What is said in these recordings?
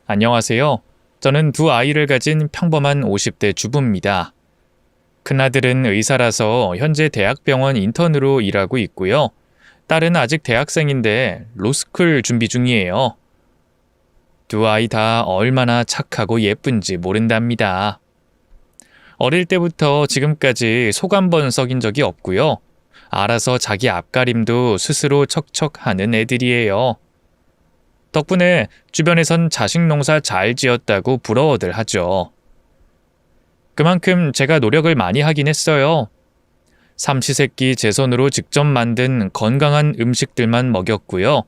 안녕하세요. 저는 두 아이를 가진 평범한 50대 주부입니다. 큰아들은 의사라서 현재 대학병원 인턴으로 일하고 있고요. 딸은 아직 대학생인데 로스쿨 준비 중이에요. 두 아이 다 얼마나 착하고 예쁜지 모른답니다. 어릴 때부터 지금까지 속 한 번 썩인 적이 없고요. 알아서 자기 앞가림도 스스로 척척하는 애들이에요. 덕분에 주변에선 자식 농사 잘 지었다고 부러워들 하죠. 그만큼 제가 노력을 많이 하긴 했어요. 삼시세끼 제 손으로 직접 만든 건강한 음식들만 먹였고요.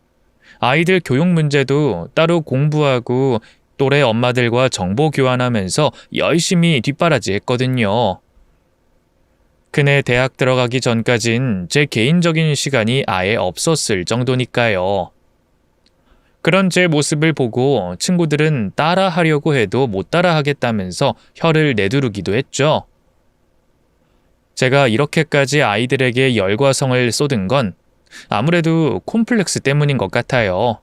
아이들 교육 문제도 따로 공부하고 또래 엄마들과 정보 교환하면서 열심히 뒷바라지 했거든요. 큰애 대학 들어가기 전까진 제 개인적인 시간이 아예 없었을 정도니까요. 그런 제 모습을 보고 친구들은 따라하려고 해도 못 따라하겠다면서 혀를 내두르기도 했죠. 제가 이렇게까지 아이들에게 열과 성을 쏟은 건 아무래도 콤플렉스 때문인 것 같아요.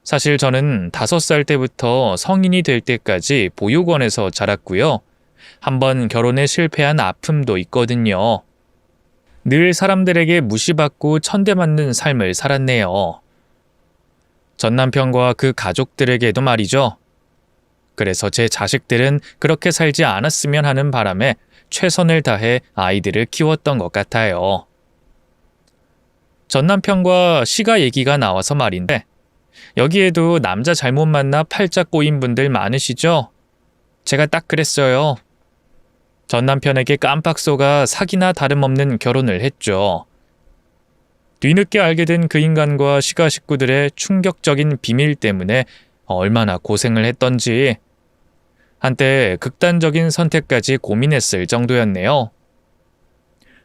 사실 저는 5살 때부터 성인이 될 때까지 보육원에서 자랐고요. 한번 결혼에 실패한 아픔도 있거든요. 늘 사람들에게 무시받고 천대맞는 삶을 살았네요. 전 남편과 그 가족들에게도 말이죠. 그래서 제 자식들은 그렇게 살지 않았으면 하는 바람에 최선을 다해 아이들을 키웠던 것 같아요. 전 남편과 시가 얘기가 나와서 말인데 여기에도 남자 잘못 만나 팔짝 꼬인 분들 많으시죠? 제가 딱 그랬어요. 전 남편에게 깜빡 속아 사기나 다름없는 결혼을 했죠. 뒤늦게 알게 된 그 인간과 시가 식구들의 충격적인 비밀 때문에 얼마나 고생을 했던지 한때 극단적인 선택까지 고민했을 정도였네요.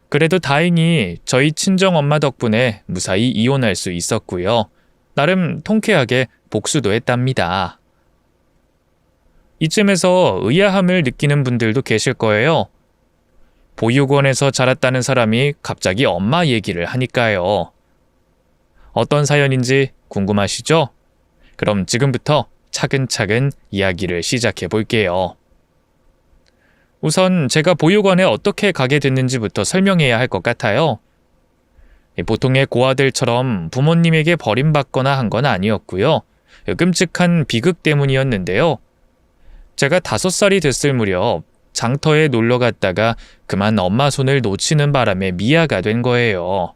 그래도 다행히 저희 친정엄마 덕분에 무사히 이혼할 수 있었고요. 나름 통쾌하게 복수도 했답니다. 이쯤에서 의아함을 느끼는 분들도 계실 거예요. 보육원에서 자랐다는 사람이 갑자기 엄마 얘기를 하니까요. 어떤 사연인지 궁금하시죠? 그럼 지금부터 차근차근 이야기를 시작해 볼게요. 우선 제가 보육원에 어떻게 가게 됐는지부터 설명해야 할 것 같아요. 보통의 고아들처럼 부모님에게 버림받거나 한 건 아니었고요. 끔찍한 비극 때문이었는데요. 제가 5살이 됐을 무렵 장터에 놀러 갔다가 그만 엄마 손을 놓치는 바람에 미아가 된 거예요.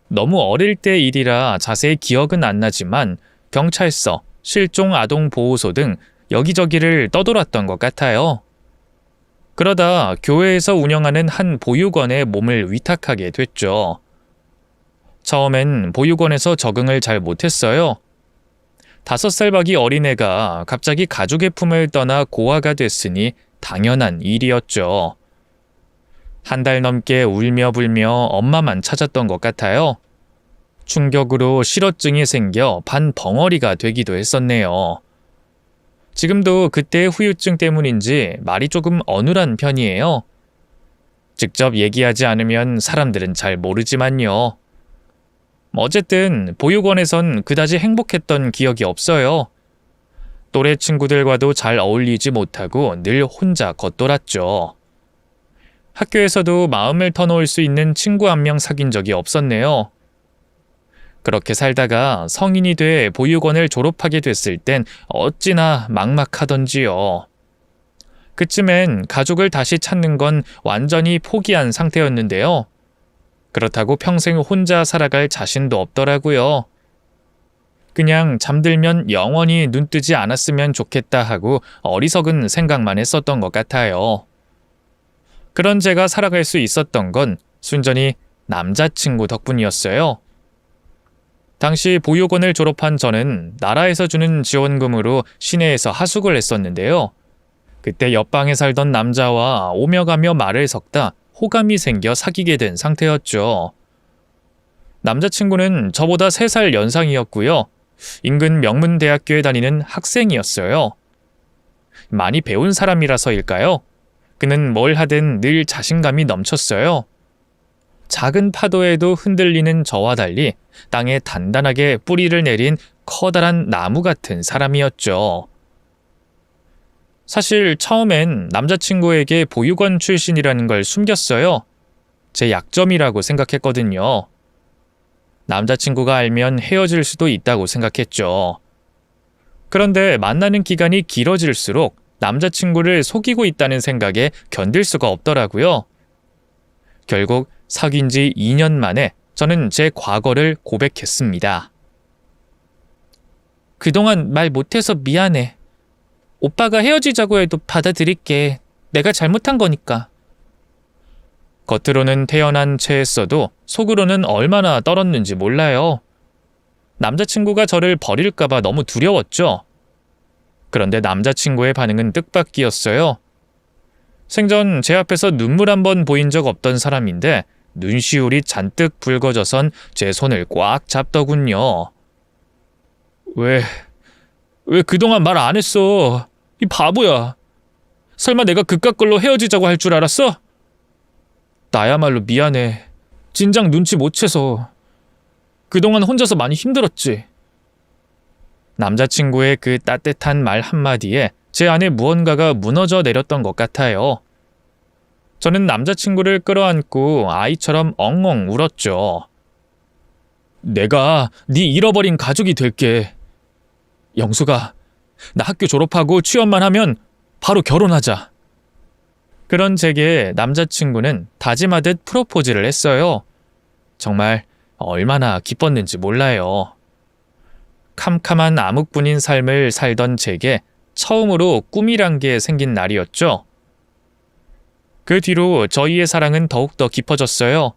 너무 어릴 때 일이라 자세히 기억은 안 나지만 경찰서, 실종 아동 보호소 등 여기저기를 떠돌았던 것 같아요. 그러다 교회에서 운영하는 한 보육원에 몸을 위탁하게 됐죠. 처음엔 보육원에서 적응을 잘 못했어요. 5살 박이 어린애가 갑자기 가족의 품을 떠나 고아가 됐으니 당연한 일이었죠. 한 달 넘게 울며 불며 엄마만 찾았던 것 같아요. 충격으로 실어증이 생겨 반벙어리가 되기도 했었네요. 지금도 그때의 후유증 때문인지 말이 조금 어눌한 편이에요. 직접 얘기하지 않으면 사람들은 잘 모르지만요. 어쨌든 보육원에선 그다지 행복했던 기억이 없어요. 또래 친구들과도 잘 어울리지 못하고 늘 혼자 겉돌았죠. 학교에서도 마음을 터놓을 수 있는 친구 한 명 사귄 적이 없었네요. 그렇게 살다가 성인이 돼 보육원을 졸업하게 됐을 땐 어찌나 막막하던지요. 그쯤엔 가족을 다시 찾는 건 완전히 포기한 상태였는데요. 그렇다고 평생 혼자 살아갈 자신도 없더라고요. 그냥 잠들면 영원히 눈 뜨지 않았으면 좋겠다 하고 어리석은 생각만 했었던 것 같아요. 그런 제가 살아갈 수 있었던 건 순전히 남자친구 덕분이었어요. 당시 보육원을 졸업한 저는 나라에서 주는 지원금으로 시내에서 하숙을 했었는데요. 그때 옆방에 살던 남자와 오며 가며 말을 섞다 호감이 생겨 사귀게 된 상태였죠. 남자친구는 저보다 3살 연상이었고요. 인근 명문대학교에 다니는 학생이었어요. 많이 배운 사람이라서일까요? 그는 뭘 하든 늘 자신감이 넘쳤어요. 작은 파도에도 흔들리는 저와 달리 땅에 단단하게 뿌리를 내린 커다란 나무 같은 사람이었죠. 사실 처음엔 남자친구에게 보육원 출신이라는 걸 숨겼어요. 제 약점이라고 생각했거든요. 남자친구가 알면 헤어질 수도 있다고 생각했죠. 그런데 만나는 기간이 길어질수록 남자친구를 속이고 있다는 생각에 견딜 수가 없더라고요. 결국 사귄 지 2년 만에 저는 제 과거를 고백했습니다. 그동안 말 못해서 미안해. 오빠가 헤어지자고 해도 받아들일게. 내가 잘못한 거니까. 겉으로는 태연한 체했어도 속으로는 얼마나 떨었는지 몰라요. 남자친구가 저를 버릴까봐 너무 두려웠죠. 그런데 남자친구의 반응은 뜻밖이었어요. 생전 제 앞에서 눈물 한 번 보인 적 없던 사람인데 눈시울이 잔뜩 붉어져선 제 손을 꽉 잡더군요. 왜 그동안 말 안 했어? 이 바보야. 설마 내가 그깟 걸로 헤어지자고 할 줄 알았어? 나야말로 미안해. 진작 눈치 못 채서. 그동안 혼자서 많이 힘들었지. 남자친구의 그 따뜻한 말 한마디에 제 안에 무언가가 무너져 내렸던 것 같아요. 저는 남자친구를 끌어안고 아이처럼 엉엉 울었죠. 내가 네 잃어버린 가족이 될게. 영수가, 나 학교 졸업하고 취업만 하면 바로 결혼하자. 그런 제게 남자친구는 다짐하듯 프로포즈를 했어요. 정말 얼마나 기뻤는지 몰라요. 캄캄한 암흑뿐인 삶을 살던 제게 처음으로 꿈이란 게 생긴 날이었죠. 그 뒤로 저희의 사랑은 더욱더 깊어졌어요.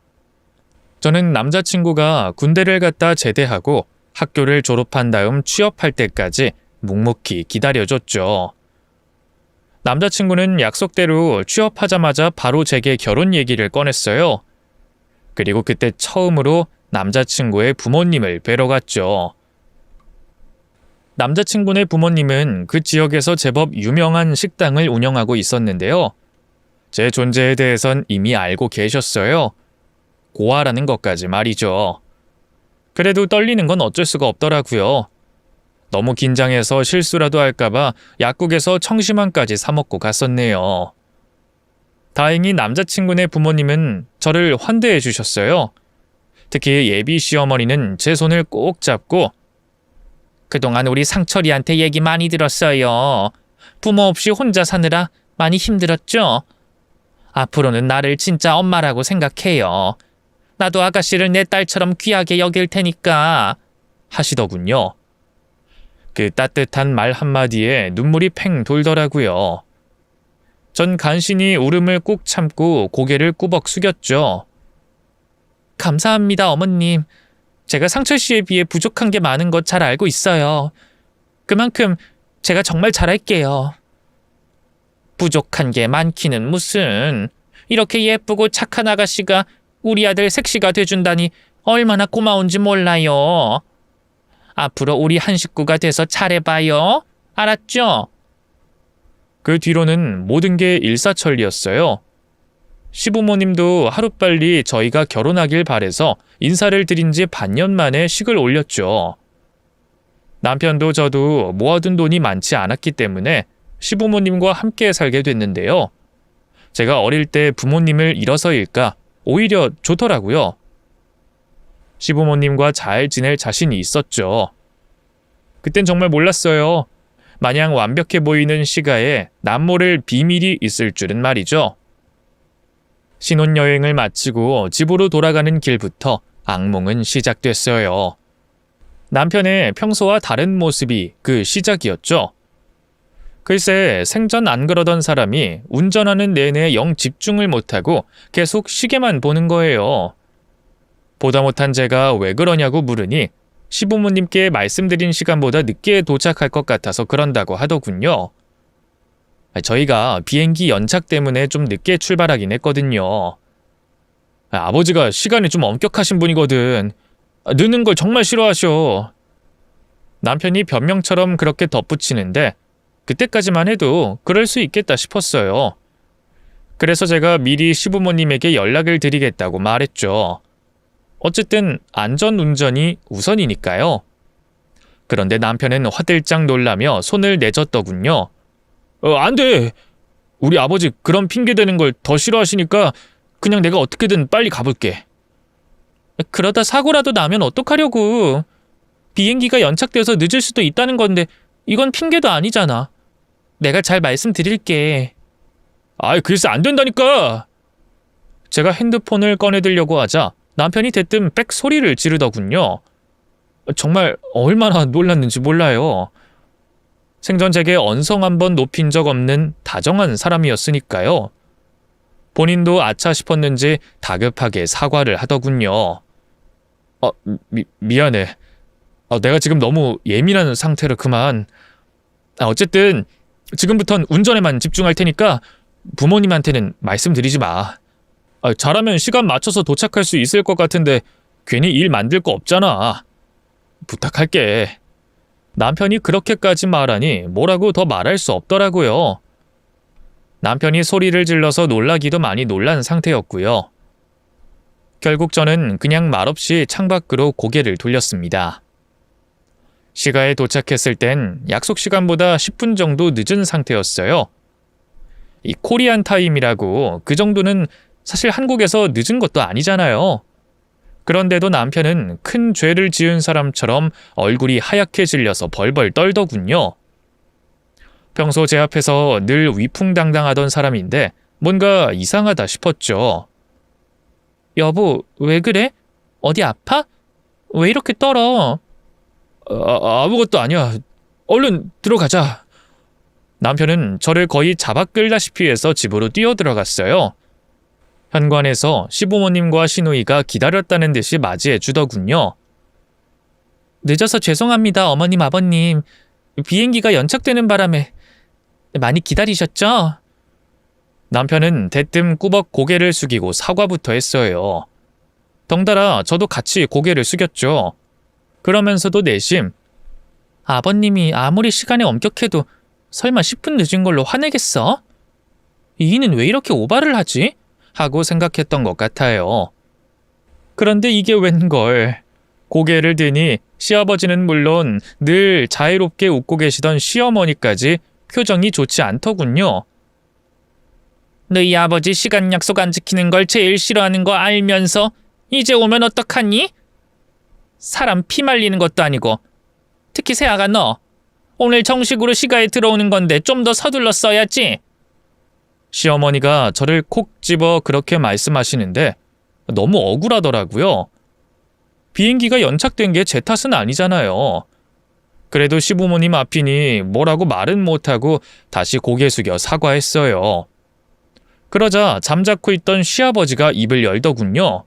저는 남자친구가 군대를 갔다 제대하고 학교를 졸업한 다음 취업할 때까지 묵묵히 기다려줬죠. 남자친구는 약속대로 취업하자마자 바로 제게 결혼 얘기를 꺼냈어요. 그리고 그때 처음으로 남자친구의 부모님을 뵈러 갔죠. 남자친구네 부모님은 그 지역에서 제법 유명한 식당을 운영하고 있었는데요. 제 존재에 대해선 이미 알고 계셨어요. 고아라는 것까지 말이죠. 그래도 떨리는 건 어쩔 수가 없더라고요. 너무 긴장해서 실수라도 할까봐 약국에서 청심환까지 사 먹고 갔었네요. 다행히 남자친구네 부모님은 저를 환대해 주셨어요. 특히 예비 시어머니는 제 손을 꼭 잡고 그동안 우리 상철이한테 얘기 많이 들었어요. 부모 없이 혼자 사느라 많이 힘들었죠? 앞으로는 나를 진짜 엄마라고 생각해요. 나도 아가씨를 내 딸처럼 귀하게 여길 테니까 하시더군요. 그 따뜻한 말 한마디에 눈물이 팽 돌더라고요. 전 간신히 울음을 꾹 참고 고개를 꾸벅 숙였죠. 감사합니다, 어머님. 제가 상철 씨에 비해 부족한 게 많은 거 잘 알고 있어요. 그만큼 제가 정말 잘할게요. 부족한 게 많기는 무슨. 이렇게 예쁘고 착한 아가씨가 우리 아들 색시가 돼준다니 얼마나 고마운지 몰라요. 앞으로 우리 한 식구가 돼서 잘해봐요. 알았죠? 그 뒤로는 모든 게 일사천리였어요. 시부모님도 하루빨리 저희가 결혼하길 바래서 인사를 드린 지 반년 만에 식을 올렸죠. 남편도 저도 모아둔 돈이 많지 않았기 때문에 시부모님과 함께 살게 됐는데요. 제가 어릴 때 부모님을 잃어서일까 오히려 좋더라고요. 시부모님과 잘 지낼 자신이 있었죠. 그땐 정말 몰랐어요. 마냥 완벽해 보이는 시가에 남모를 비밀이 있을 줄은 말이죠. 신혼여행을 마치고 집으로 돌아가는 길부터 악몽은 시작됐어요. 남편의 평소와 다른 모습이 그 시작이었죠. 글쎄 생전 안 그러던 사람이 운전하는 내내 영 집중을 못하고 계속 시계만 보는 거예요. 보다 못한 제가 왜 그러냐고 물으니 시부모님께 말씀드린 시간보다 늦게 도착할 것 같아서 그런다고 하더군요. 저희가 비행기 연착 때문에 좀 늦게 출발하긴 했거든요. 아버지가 시간이 좀 엄격하신 분이거든. 늦는 걸 정말 싫어하셔. 남편이 변명처럼 그렇게 덧붙이는데 그때까지만 해도 그럴 수 있겠다 싶었어요. 그래서 제가 미리 시부모님에게 연락을 드리겠다고 말했죠. 어쨌든 안전운전이 우선이니까요. 그런데 남편은 화들짝 놀라며 손을 내줬더군요. 안 돼. 우리 아버지 그런 핑계 대는 걸 더 싫어하시니까 그냥 내가 어떻게든 빨리 가볼게. 그러다 사고라도 나면 어떡하려고. 비행기가 연착돼서 늦을 수도 있다는 건데 이건 핑계도 아니잖아. 내가 잘 말씀드릴게. 아이, 글쎄 안 된다니까. 제가 핸드폰을 꺼내들려고 하자 남편이 대뜸 빽 소리를 지르더군요. 정말 얼마나 놀랐는지 몰라요. 생전 제게 언성 한번 높인 적 없는 다정한 사람이었으니까요. 본인도 아차 싶었는지 다급하게 사과를 하더군요. 미안해. 내가 지금 너무 예민한 상태로 그만. 어쨌든 지금부턴 운전에만 집중할 테니까 부모님한테는 말씀드리지 마. 잘하면 시간 맞춰서 도착할 수 있을 것 같은데 괜히 일 만들 거 없잖아. 부탁할게. 남편이 그렇게까지 말하니 뭐라고 더 말할 수 없더라고요. 남편이 소리를 질러서 놀라기도 많이 놀란 상태였고요. 결국 저는 그냥 말없이 창밖으로 고개를 돌렸습니다. 시가에 도착했을 땐 약속 시간보다 10분 정도 늦은 상태였어요. 이 코리안 타임이라고 그 정도는 사실 한국에서 늦은 것도 아니잖아요. 그런데도 남편은 큰 죄를 지은 사람처럼 얼굴이 하얗게 질려서 벌벌 떨더군요. 평소 제 앞에서 늘 위풍당당하던 사람인데 뭔가 이상하다 싶었죠. 여보, 왜 그래? 어디 아파? 왜 이렇게 떨어? 아무것도 아니야. 얼른 들어가자. 남편은 저를 거의 잡아 끌다시피 해서 집으로 뛰어들어갔어요. 현관에서 시부모님과 시누이가 기다렸다는 듯이 맞이해 주더군요. 늦어서 죄송합니다, 어머님, 아버님. 비행기가 연착되는 바람에 많이 기다리셨죠? 남편은 대뜸 꾸벅 고개를 숙이고 사과부터 했어요. 덩달아 저도 같이 고개를 숙였죠. 그러면서도 내심 아버님이 아무리 시간에 엄격해도 설마 10분 늦은 걸로 화내겠어? 이는 왜 이렇게 오바를 하지? 하고 생각했던 것 같아요. 그런데 이게 웬걸. 고개를 드니 시아버지는 물론 늘 자유롭게 웃고 계시던 시어머니까지 표정이 좋지 않더군요. 너희 아버지 시간 약속 안 지키는 걸 제일 싫어하는 거 알면서 이제 오면 어떡하니? 사람 피 말리는 것도 아니고. 특히 세아가 너 오늘 정식으로 시가에 들어오는 건데 좀 더 서둘러 써야지. 시어머니가 저를 콕 집어 그렇게 말씀하시는데 너무 억울하더라고요. 비행기가 연착된 게 제 탓은 아니잖아요. 그래도 시부모님 앞이니 뭐라고 말은 못하고 다시 고개 숙여 사과했어요. 그러자 잠자코 있던 시아버지가 입을 열더군요.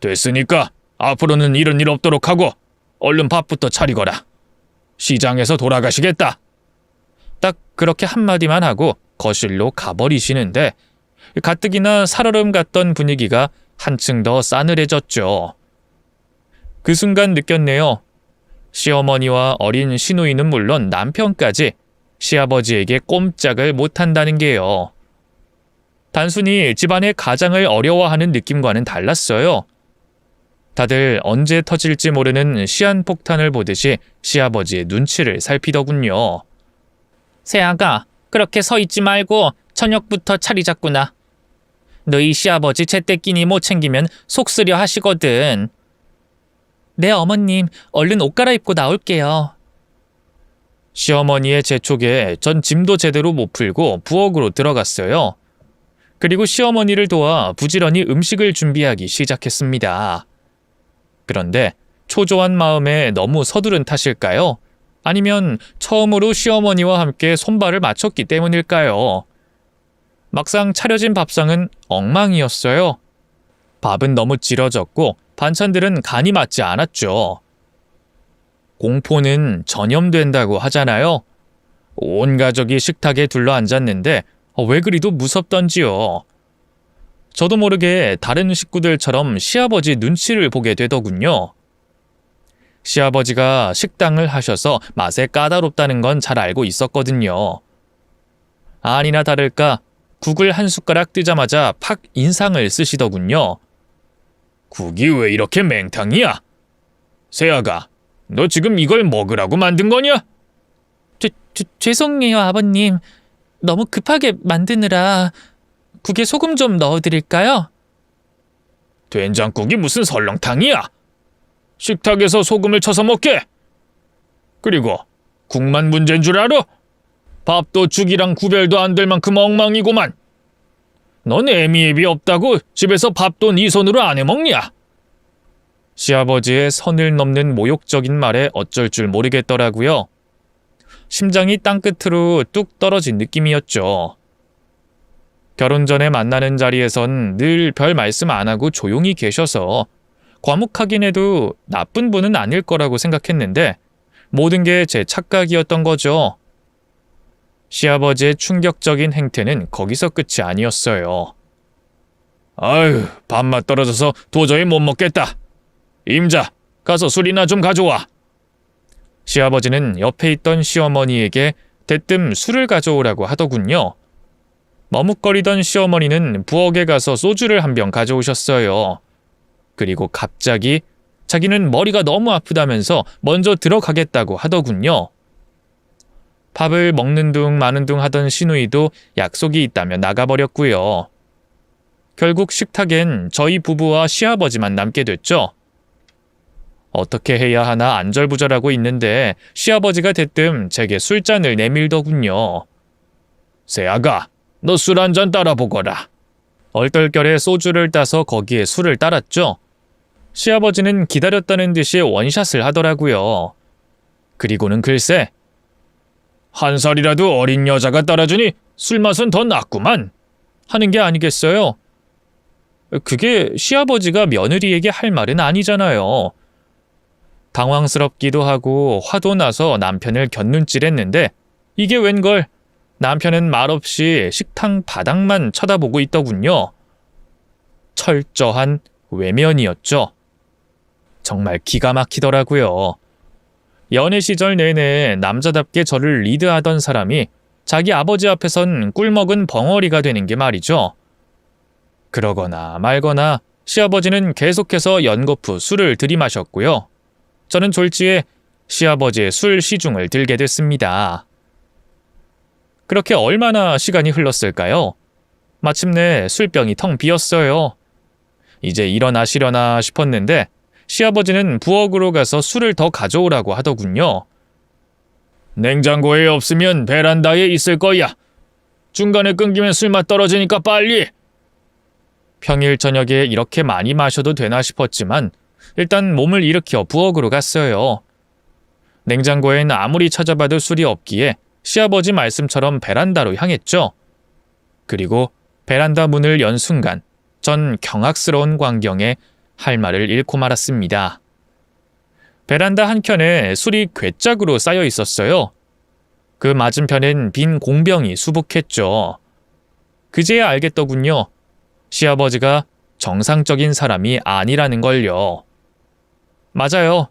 됐으니까 앞으로는 이런 일 없도록 하고 얼른 밥부터 차리거라. 시장에서 돌아가시겠다. 딱 그렇게 한마디만 하고 거실로 가버리시는데 가뜩이나 살얼음 같던 분위기가 한층 더 싸늘해졌죠. 그 순간 느꼈네요. 시어머니와 어린 시누이는 물론 남편까지 시아버지에게 꼼짝을 못한다는 게요. 단순히 집안의 가장을 어려워하는 느낌과는 달랐어요. 다들 언제 터질지 모르는 시한폭탄을 보듯이 시아버지의 눈치를 살피더군요. 세아가 그렇게 서 있지 말고 저녁부터 차리 잡구나. 너희 시아버지 제때 끼니 못 챙기면 속 쓰려 하시거든. 네, 어머님. 얼른 옷 갈아입고 나올게요. 시어머니의 재촉에 전 짐도 제대로 못 풀고 부엌으로 들어갔어요. 그리고 시어머니를 도와 부지런히 음식을 준비하기 시작했습니다. 그런데 초조한 마음에 너무 서두른 탓일까요? 아니면 처음으로 시어머니와 함께 손발을 맞췄기 때문일까요? 막상 차려진 밥상은 엉망이었어요. 밥은 너무 질어졌고 반찬들은 간이 맞지 않았죠. 공포는 전염된다고 하잖아요. 온 가족이 식탁에 둘러앉았는데 왜 그리도 무섭던지요. 저도 모르게 다른 식구들처럼 시아버지 눈치를 보게 되더군요. 시아버지가 식당을 하셔서 맛에 까다롭다는 건 잘 알고 있었거든요. 아니나 다를까 국을 한 숟가락 뜨자마자 팍 인상을 쓰시더군요. 국이 왜 이렇게 맹탕이야? 세아가, 너 지금 이걸 먹으라고 만든 거냐? 죄송해요, 아버님. 너무 급하게 만드느라 국에 소금 좀 넣어드릴까요? 된장국이 무슨 설렁탕이야? 식탁에서 소금을 쳐서 먹게. 그리고 국만 문제인 줄 알아? 밥도 죽이랑 구별도 안 될 만큼 엉망이고만. 넌 애미애비 없다고 집에서 밥도 네 손으로 안 해먹냐? 시아버지의 선을 넘는 모욕적인 말에 어쩔 줄 모르겠더라고요. 심장이 땅끝으로 뚝 떨어진 느낌이었죠. 결혼 전에 만나는 자리에선 늘 별 말씀 안 하고 조용히 계셔서 과묵하긴 해도 나쁜 분은 아닐 거라고 생각했는데 모든 게 제 착각이었던 거죠. 시아버지의 충격적인 행태는 거기서 끝이 아니었어요. 아유, 밥맛 떨어져서 도저히 못 먹겠다. 임자, 가서 술이나 좀 가져와. 시아버지는 옆에 있던 시어머니에게 대뜸 술을 가져오라고 하더군요. 머뭇거리던 시어머니는 부엌에 가서 소주를 한 병 가져오셨어요. 그리고 갑자기 자기는 머리가 너무 아프다면서 먼저 들어가겠다고 하더군요. 밥을 먹는 둥 마는 둥 하던 시누이도 약속이 있다며 나가버렸고요. 결국 식탁엔 저희 부부와 시아버지만 남게 됐죠. 어떻게 해야 하나 안절부절하고 있는데 시아버지가 대뜸 제게 술잔을 내밀더군요. 새아가, 너 술 한 잔 따라 보거라. 얼떨결에 소주를 따서 거기에 술을 따랐죠. 시아버지는 기다렸다는 듯이 원샷을 하더라고요. 그리고는 글쎄, 한 살이라도 어린 여자가 따라주니 술맛은 더 낫구만 하는 게 아니겠어요? 그게 시아버지가 며느리에게 할 말은 아니잖아요. 당황스럽기도 하고 화도 나서 남편을 곁눈질했는데 이게 웬걸, 남편은 말없이 식탁 바닥만 쳐다보고 있더군요. 철저한 외면이었죠. 정말 기가 막히더라고요. 연애 시절 내내 남자답게 저를 리드하던 사람이 자기 아버지 앞에선 꿀먹은 벙어리가 되는 게 말이죠. 그러거나 말거나 시아버지는 계속해서 연거푸 술을 들이마셨고요. 저는 졸지에 시아버지의 술 시중을 들게 됐습니다. 그렇게 얼마나 시간이 흘렀을까요? 마침내 술병이 텅 비었어요. 이제 일어나시려나 싶었는데 시아버지는 부엌으로 가서 술을 더 가져오라고 하더군요. 냉장고에 없으면 베란다에 있을 거야. 중간에 끊기면 술맛 떨어지니까 빨리. 평일 저녁에 이렇게 많이 마셔도 되나 싶었지만 일단 몸을 일으켜 부엌으로 갔어요. 냉장고엔 아무리 찾아봐도 술이 없기에 시아버지 말씀처럼 베란다로 향했죠. 그리고 베란다 문을 연 순간 전 경악스러운 광경에 할 말을 잃고 말았습니다. 베란다 한켠에 술이 괴짝으로 쌓여 있었어요. 그 맞은편엔 빈 공병이 수북했죠. 그제야 알겠더군요. 시아버지가 정상적인 사람이 아니라는 걸요. 맞아요.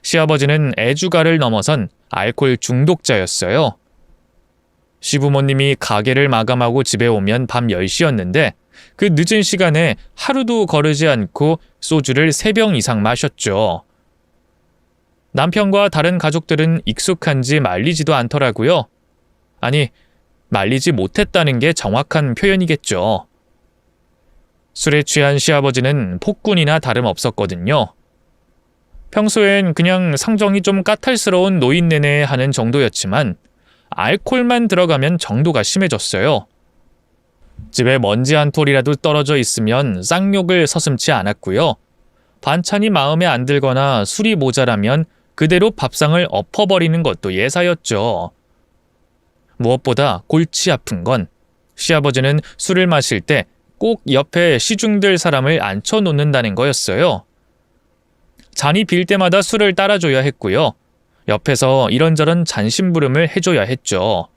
시아버지는 애주가를 넘어선 알코올 중독자였어요. 시부모님이 가게를 마감하고 집에 오면 밤 10시였는데 그 늦은 시간에 하루도 거르지 않고 소주를 3병 이상 마셨죠. 남편과 다른 가족들은 익숙한지 말리지도 않더라고요. 아니, 말리지 못했다는 게 정확한 표현이겠죠. 술에 취한 시아버지는 폭군이나 다름없었거든요. 평소엔 그냥 상정이 좀 까탈스러운 노인네네 하는 정도였지만 알코올만 들어가면 정도가 심해졌어요. 집에 먼지 한 톨이라도 떨어져 있으면 쌍욕을 서슴지 않았고요. 반찬이 마음에 안 들거나 술이 모자라면 그대로 밥상을 엎어버리는 것도 예사였죠. 무엇보다 골치 아픈 건 시아버지는 술을 마실 때 꼭 옆에 시중들 사람을 앉혀놓는다는 거였어요. 잔이 빌 때마다 술을 따라줘야 했고요. 옆에서 이런저런 잔심부름을 해줘야 했죠.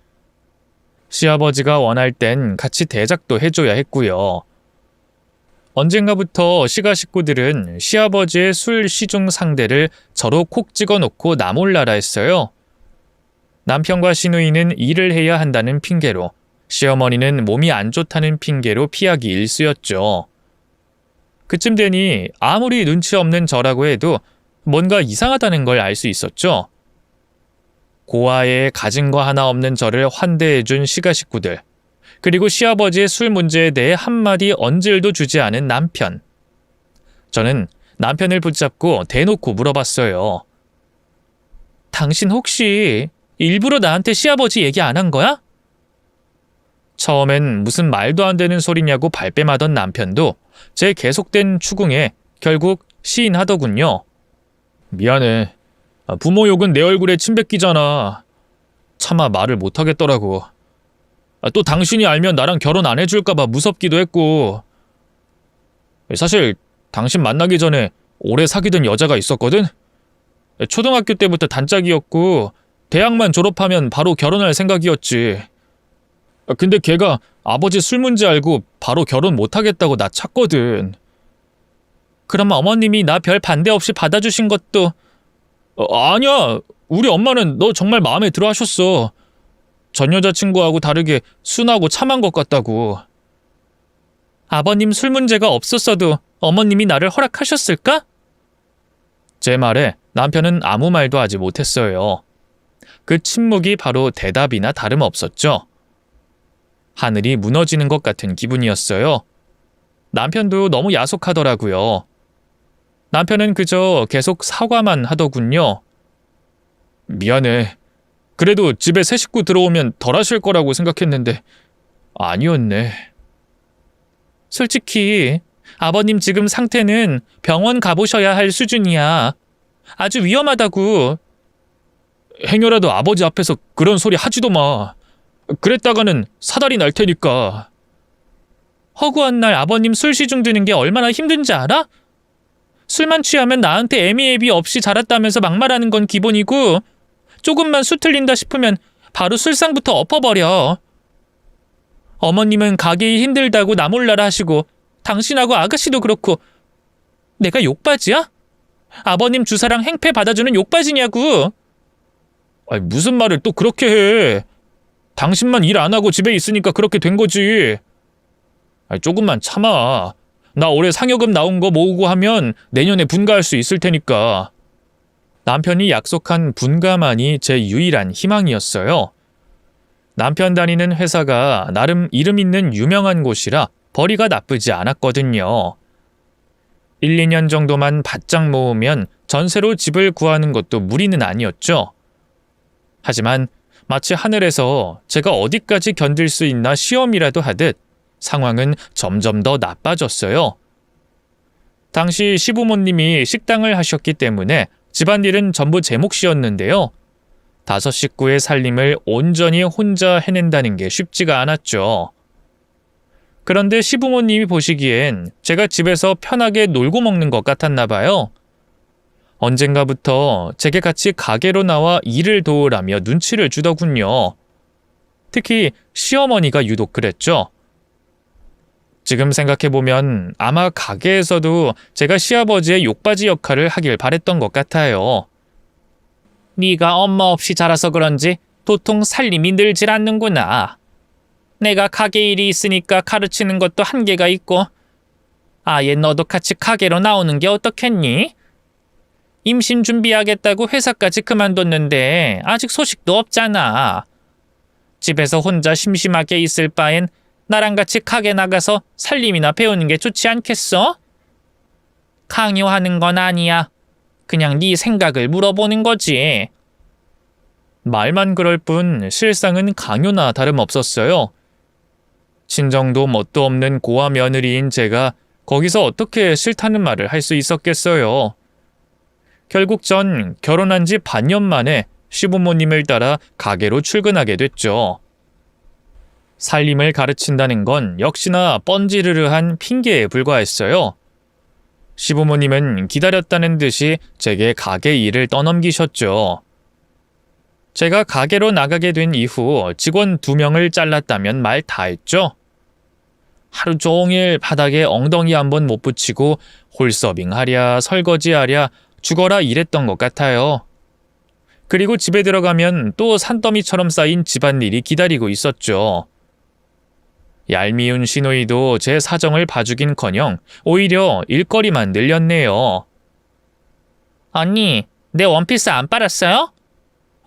시아버지가 원할 땐 같이 대작도 해줘야 했고요. 언젠가부터 시가 식구들은 시아버지의 술 시중 상대를 저로 콕 찍어놓고 나몰라라 했어요. 남편과 시누이는 일을 해야 한다는 핑계로, 시어머니는 몸이 안 좋다는 핑계로 피하기 일쑤였죠. 그쯤 되니 아무리 눈치 없는 저라고 해도 뭔가 이상하다는 걸 알 수 있었죠. 고아에 가진 거 하나 없는 저를 환대해준 시가 식구들, 그리고 시아버지의 술 문제에 대해 한마디 언질도 주지 않은 남편. 저는 남편을 붙잡고 대놓고 물어봤어요. 당신 혹시 일부러 나한테 시아버지 얘기 안 한 거야? 처음엔 무슨 말도 안 되는 소리냐고 발뺌하던 남편도 제 계속된 추궁에 결국 시인하더군요. 미안해. 부모 욕은 내 얼굴에 침 뱉기잖아. 차마 말을 못하겠더라고. 또 당신이 알면 나랑 결혼 안 해줄까봐 무섭기도 했고. 사실 당신 만나기 전에 오래 사귀던 여자가 있었거든? 초등학교 때부터 단짝이었고 대학만 졸업하면 바로 결혼할 생각이었지. 근데 걔가 아버지 술 문제 알고 바로 결혼 못하겠다고 나 찼거든. 그럼 어머님이 나 별 반대 없이 받아주신 것도... 아니야. 우리 엄마는 너 정말 마음에 들어 하셨어. 전 여자친구하고 다르게 순하고 참한 것 같다고. 아버님 술 문제가 없었어도 어머님이 나를 허락하셨을까? 제 말에 남편은 아무 말도 하지 못했어요. 그 침묵이 바로 대답이나 다름없었죠. 하늘이 무너지는 것 같은 기분이었어요. 남편도 너무 야속하더라고요. 남편은 그저 계속 사과만 하더군요. 미안해. 그래도 집에 새 식구 들어오면 덜 하실 거라고 생각했는데 아니었네. 솔직히 아버님 지금 상태는 병원 가보셔야 할 수준이야. 아주 위험하다고. 행여라도 아버지 앞에서 그런 소리 하지도 마. 그랬다가는 사달이 날 테니까. 허구한 날 아버님 술 시중 드는 게 얼마나 힘든지 알아? 술만 취하면 나한테 애미애비 없이 자랐다면서 막말하는 건 기본이고 조금만 수 틀린다 싶으면 바로 술상부터 엎어버려. 어머님은 가기 힘들다고 나 몰라라 하시고 당신하고 아가씨도 그렇고 내가 욕바지야? 아버님 주사랑 행패 받아주는 욕바지냐고. 아니, 무슨 말을 또 그렇게 해. 당신만 일 안 하고 집에 있으니까 그렇게 된 거지. 아니, 조금만 참아. 나 올해 상여금 나온 거 모으고 하면 내년에 분가할 수 있을 테니까. 남편이 약속한 분가만이 제 유일한 희망이었어요. 남편 다니는 회사가 나름 이름 있는 유명한 곳이라 벌이가 나쁘지 않았거든요. 1, 2년 정도만 바짝 모으면 전세로 집을 구하는 것도 무리는 아니었죠. 하지만 마치 하늘에서 제가 어디까지 견딜 수 있나 시험이라도 하듯 상황은 점점 더 나빠졌어요. 당시 시부모님이 식당을 하셨기 때문에 집안일은 전부 제 몫이었는데요. 5 식구의 살림을 온전히 혼자 해낸다는 게 쉽지가 않았죠. 그런데 시부모님이 보시기엔 제가 집에서 편하게 놀고 먹는 것 같았나 봐요. 언젠가부터 제게 같이 가게로 나와 일을 도우라며 눈치를 주더군요. 특히 시어머니가 유독 그랬죠. 지금 생각해보면 아마 가게에서도 제가 시아버지의 욕바지 역할을 하길 바랬던 것 같아요. 네가 엄마 없이 자라서 그런지 도통 살림이 늘질 않는구나. 내가 가게 일이 있으니까 가르치는 것도 한계가 있고 아예 너도 같이 가게로 나오는 게 어떻겠니? 임신 준비하겠다고 회사까지 그만뒀는데 아직 소식도 없잖아. 집에서 혼자 심심하게 있을 바엔 나랑 같이 가게 나가서 살림이나 배우는 게 좋지 않겠어? 강요하는 건 아니야. 그냥 네 생각을 물어보는 거지. 말만 그럴 뿐 실상은 강요나 다름없었어요. 친정도 뭣도 없는 고아 며느리인 제가 거기서 어떻게 싫다는 말을 할 수 있었겠어요. 결국 전 결혼한 지 반년 만에 시부모님을 따라 가게로 출근하게 됐죠. 살림을 가르친다는 건 역시나 뻔지르르한 핑계에 불과했어요. 시부모님은 기다렸다는 듯이 제게 가게 일을 떠넘기셨죠. 제가 가게로 나가게 된 이후 직원 2명을 잘랐다면 말 다 했죠. 하루 종일 바닥에 엉덩이 한번 못 붙이고 홀서빙하랴 설거지하랴 죽어라 일했던 것 같아요. 그리고 집에 들어가면 또 산더미처럼 쌓인 집안일이 기다리고 있었죠. 얄미운 시누이도 제 사정을 봐주긴커녕 오히려 일거리만 늘렸네요. 언니, 내 원피스 안 빨았어요?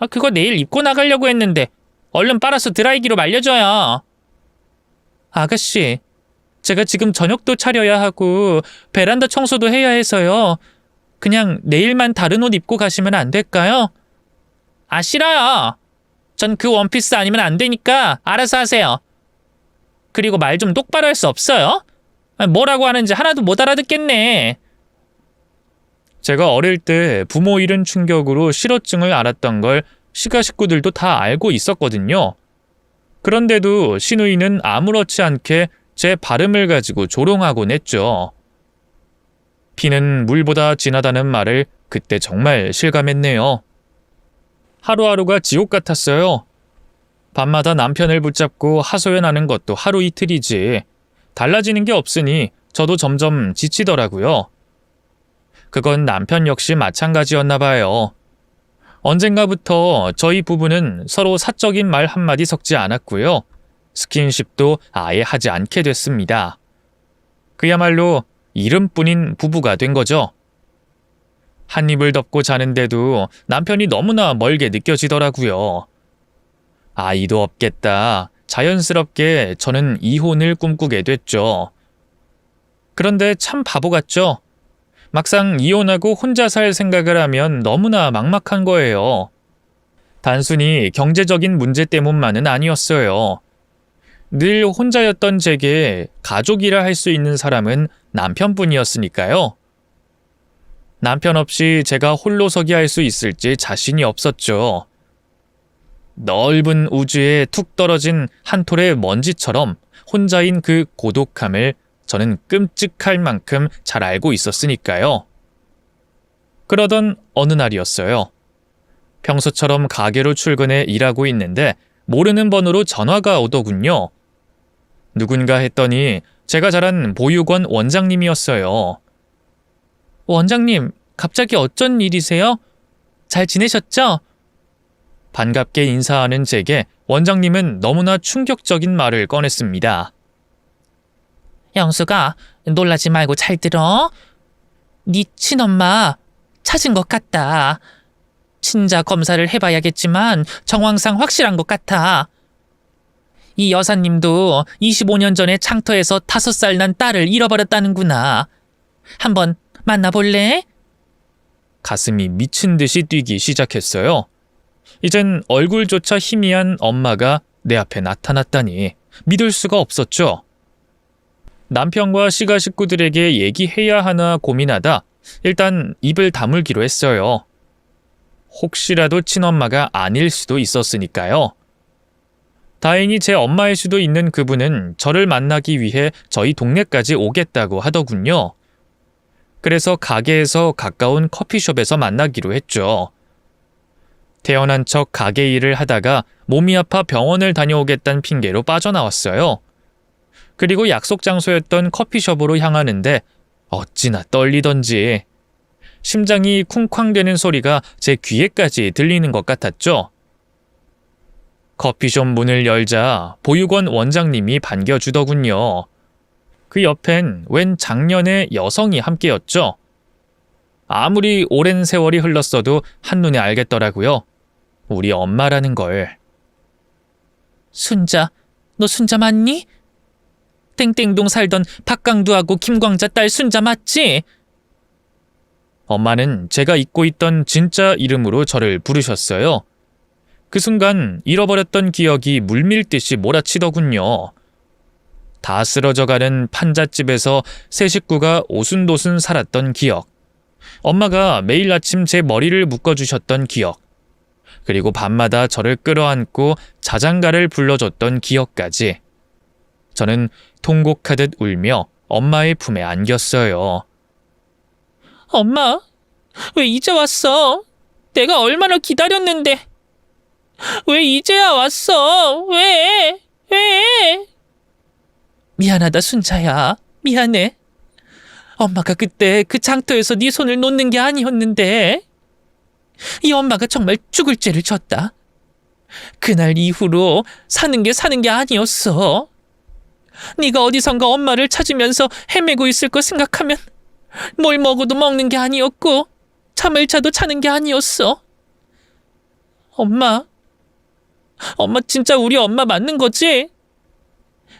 그거 내일 입고 나가려고 했는데 얼른 빨아서 드라이기로 말려줘요. 아가씨, 제가 지금 저녁도 차려야 하고 베란다 청소도 해야 해서요. 그냥 내일만 다른 옷 입고 가시면 안 될까요? 싫어요. 전 그 원피스 아니면 안 되니까 알아서 하세요. 그리고 말 좀 똑바로 할 수 없어요? 뭐라고 하는지 하나도 못 알아듣겠네. 제가 어릴 때 부모 잃은 충격으로 실어증을 앓았던 걸 시가 식구들도 다 알고 있었거든요. 그런데도 시누이는 아무렇지 않게 제 발음을 가지고 조롱하곤 했죠. 피는 물보다 진하다는 말을 그때 정말 실감했네요. 하루하루가 지옥 같았어요. 밤마다 남편을 붙잡고 하소연하는 것도 하루 이틀이지 달라지는 게 없으니 저도 점점 지치더라고요. 그건 남편 역시 마찬가지였나 봐요. 언젠가부터 저희 부부는 서로 사적인 말 한마디 섞지 않았고요. 스킨십도 아예 하지 않게 됐습니다. 그야말로 이름뿐인 부부가 된 거죠. 한 입을 덮고 자는데도 남편이 너무나 멀게 느껴지더라고요. 아이도 없겠다. 자연스럽게 저는 이혼을 꿈꾸게 됐죠. 그런데 참 바보 같죠? 막상 이혼하고 혼자 살 생각을 하면 너무나 막막한 거예요. 단순히 경제적인 문제 때문만은 아니었어요. 늘 혼자였던 제게 가족이라 할 수 있는 사람은 남편뿐이었으니까요. 남편 없이 제가 홀로서기 할 수 있을지 자신이 없었죠. 넓은 우주에 툭 떨어진 한 톨의 먼지처럼 혼자인 그 고독함을 저는 끔찍할 만큼 잘 알고 있었으니까요. 그러던 어느 날이었어요. 평소처럼 가게로 출근해 일하고 있는데 모르는 번호로 전화가 오더군요. 누군가 했더니 제가 잘 아는 보육원 원장님이었어요. 원장님, 갑자기 어쩐 일이세요? 잘 지내셨죠? 반갑게 인사하는 제게 원장님은 너무나 충격적인 말을 꺼냈습니다. 영수가, 놀라지 말고 잘 들어. 네 친엄마 찾은 것 같다. 친자 검사를 해봐야겠지만 정황상 확실한 것 같아. 이 여사님도 25년 전에 창터에서 5살 난 딸을 잃어버렸다는구나. 한번 만나볼래? 가슴이 미친 듯이 뛰기 시작했어요. 이젠 얼굴조차 희미한 엄마가 내 앞에 나타났다니 믿을 수가 없었죠. 남편과 시가 식구들에게 얘기해야 하나 고민하다 일단 입을 다물기로 했어요. 혹시라도 친엄마가 아닐 수도 있었으니까요. 다행히 제 엄마일 수도 있는 그분은 저를 만나기 위해 저희 동네까지 오겠다고 하더군요. 그래서 가게에서 가까운 커피숍에서 만나기로 했죠. 태어난 척 가게 일을 하다가 몸이 아파 병원을 다녀오겠다는 핑계로 빠져나왔어요. 그리고 약속 장소였던 커피숍으로 향하는데 어찌나 떨리던지 심장이 쿵쾅대는 소리가 제 귀에까지 들리는 것 같았죠. 커피숍 문을 열자 보육원 원장님이 반겨주더군요. 그 옆엔 웬 장년의 여성이 함께였죠. 아무리 오랜 세월이 흘렀어도 한눈에 알겠더라고요. 우리 엄마라는 걸. 순자, 너 순자 맞니? 땡땡동 살던 박강두하고 김광자 딸 순자 맞지? 엄마는 제가 잊고 있던 진짜 이름으로 저를 부르셨어요. 그 순간 잃어버렸던 기억이 물밀듯이 몰아치더군요. 다 쓰러져가는 판잣집에서 세 식구가 오순도순 살았던 기억. 엄마가 매일 아침 제 머리를 묶어주셨던 기억. 그리고 밤마다 저를 끌어안고 자장가를 불러줬던 기억까지. 저는 통곡하듯 울며 엄마의 품에 안겼어요. 엄마, 왜 이제 왔어? 내가 얼마나 기다렸는데. 왜 이제야 왔어? 왜? 미안하다, 순자야. 미안해. 엄마가 그때 그 장터에서 네 손을 놓는 게 아니었는데. 이 엄마가 정말 죽을 죄를 졌다. 그날 이후로 사는 게 아니었어. 네가 어디선가 엄마를 찾으면서 헤매고 있을 거 생각하면 뭘 먹어도 먹는 게 아니었고 잠을 자도 자는 게 아니었어. 엄마 진짜 우리 엄마 맞는 거지?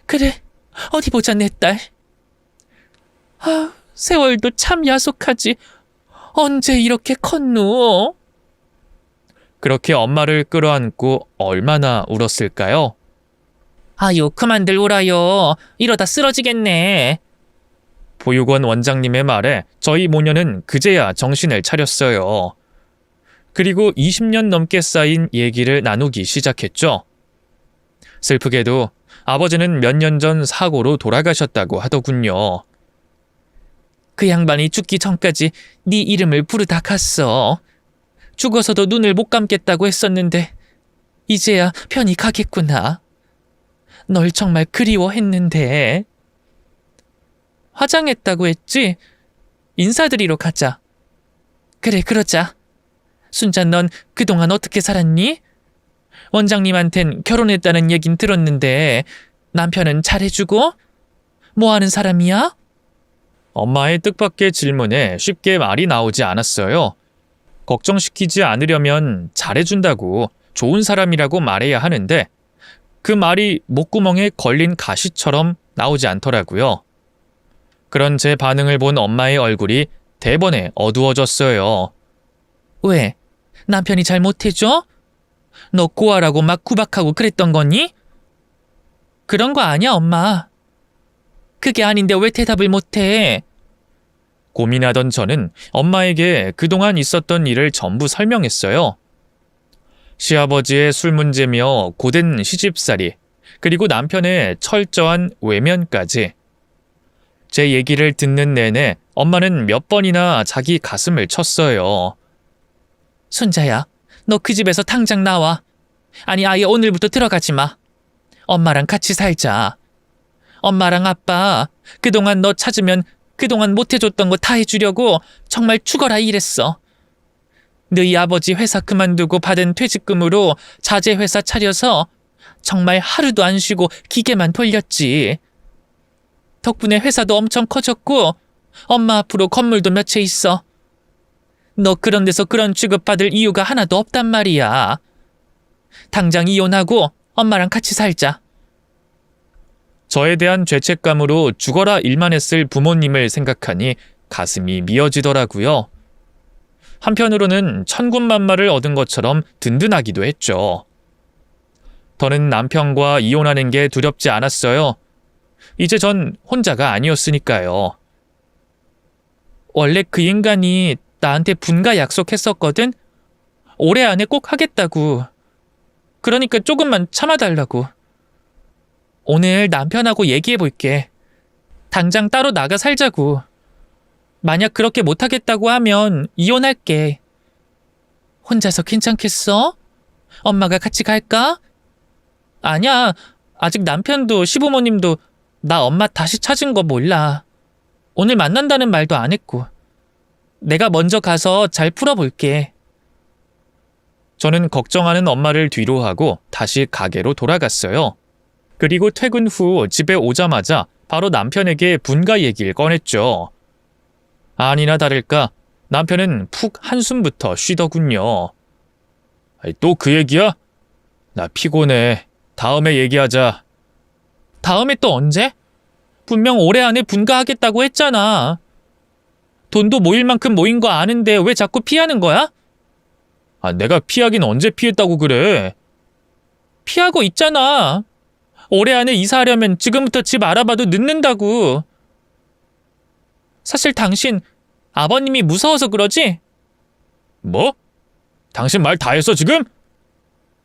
그래, 어디 보자 내 딸. 세월도 참 야속하지. 언제 이렇게 컸누? 그렇게 엄마를 끌어안고 얼마나 울었을까요? 아유, 그만들 울어요. 이러다 쓰러지겠네. 보육원 원장님의 말에 저희 모녀는 그제야 정신을 차렸어요. 그리고 20년 넘게 쌓인 얘기를 나누기 시작했죠. 슬프게도 아버지는 몇 년 전 사고로 돌아가셨다고 하더군요. 그 양반이 죽기 전까지 네 이름을 부르다 갔어. 죽어서도 눈을 못 감겠다고 했었는데 이제야 편히 가겠구나. 널 정말 그리워했는데. 화장했다고 했지? 인사드리러 가자. 그래, 그러자. 순자, 넌 그동안 어떻게 살았니? 원장님한텐 결혼했다는 얘긴 들었는데 남편은 잘해주고? 뭐하는 사람이야? 엄마의 뜻밖의 질문에 쉽게 말이 나오지 않았어요. 걱정시키지 않으려면 잘해준다고 좋은 사람이라고 말해야 하는데 그 말이 목구멍에 걸린 가시처럼 나오지 않더라고요. 그런 제 반응을 본 엄마의 얼굴이 대번에 어두워졌어요. 왜? 남편이 잘 못해줘? 너 고아라고 막 구박하고 그랬던 거니? 그런 거 아니야, 엄마. 그게 아닌데 왜 대답을 못해? 고민하던 저는 엄마에게 그동안 있었던 일을 전부 설명했어요. 시아버지의 술 문제며 고된 시집살이, 그리고 남편의 철저한 외면까지. 제 얘기를 듣는 내내 엄마는 몇 번이나 자기 가슴을 쳤어요. 순자야, 너 그 집에서 당장 나와. 아니, 아예 오늘부터 들어가지 마. 엄마랑 같이 살자. 엄마랑 아빠 그동안 너 찾으면 그동안 못해줬던 거 다 해주려고 정말 죽어라 일했어. 너희 아버지 회사 그만두고 받은 퇴직금으로 자재 회사 차려서 정말 하루도 안 쉬고 기계만 돌렸지. 덕분에 회사도 엄청 커졌고 엄마 앞으로 건물도 몇 채 있어. 너 그런 데서 그런 취급받을 이유가 하나도 없단 말이야. 당장 이혼하고 엄마랑 같이 살자. 저에 대한 죄책감으로 죽어라 일만 했을 부모님을 생각하니 가슴이 미어지더라고요. 한편으로는 천군만마를 얻은 것처럼 든든하기도 했죠. 더는 남편과 이혼하는 게 두렵지 않았어요. 이제 전 혼자가 아니었으니까요. 원래 그 인간이 나한테 분가 약속했었거든? 올해 안에 꼭 하겠다고. 그러니까 조금만 참아달라고. 오늘 남편하고 얘기해볼게. 당장 따로 나가 살자고. 만약 그렇게 못하겠다고 하면 이혼할게. 혼자서 괜찮겠어? 엄마가 같이 갈까? 아니야. 아직 남편도 시부모님도 나 엄마 다시 찾은 거 몰라. 오늘 만난다는 말도 안 했고. 내가 먼저 가서 잘 풀어볼게. 저는 걱정하는 엄마를 뒤로 하고 다시 가게로 돌아갔어요. 그리고 퇴근 후 집에 오자마자 바로 남편에게 분가 얘기를 꺼냈죠. 아니나 다를까 남편은 푹 한숨부터 쉬더군요. 또 그 얘기야? 나 피곤해. 다음에 얘기하자. 다음에 또 언제? 분명 올해 안에 분가하겠다고 했잖아. 돈도 모일 만큼 모인 거 아는데 왜 자꾸 피하는 거야? 내가 피하긴 언제 피했다고 그래? 피하고 있잖아. 올해 안에 이사하려면 지금부터 집 알아봐도 늦는다고. 사실 당신 아버님이 무서워서 그러지? 뭐? 당신 말 다 했어 지금?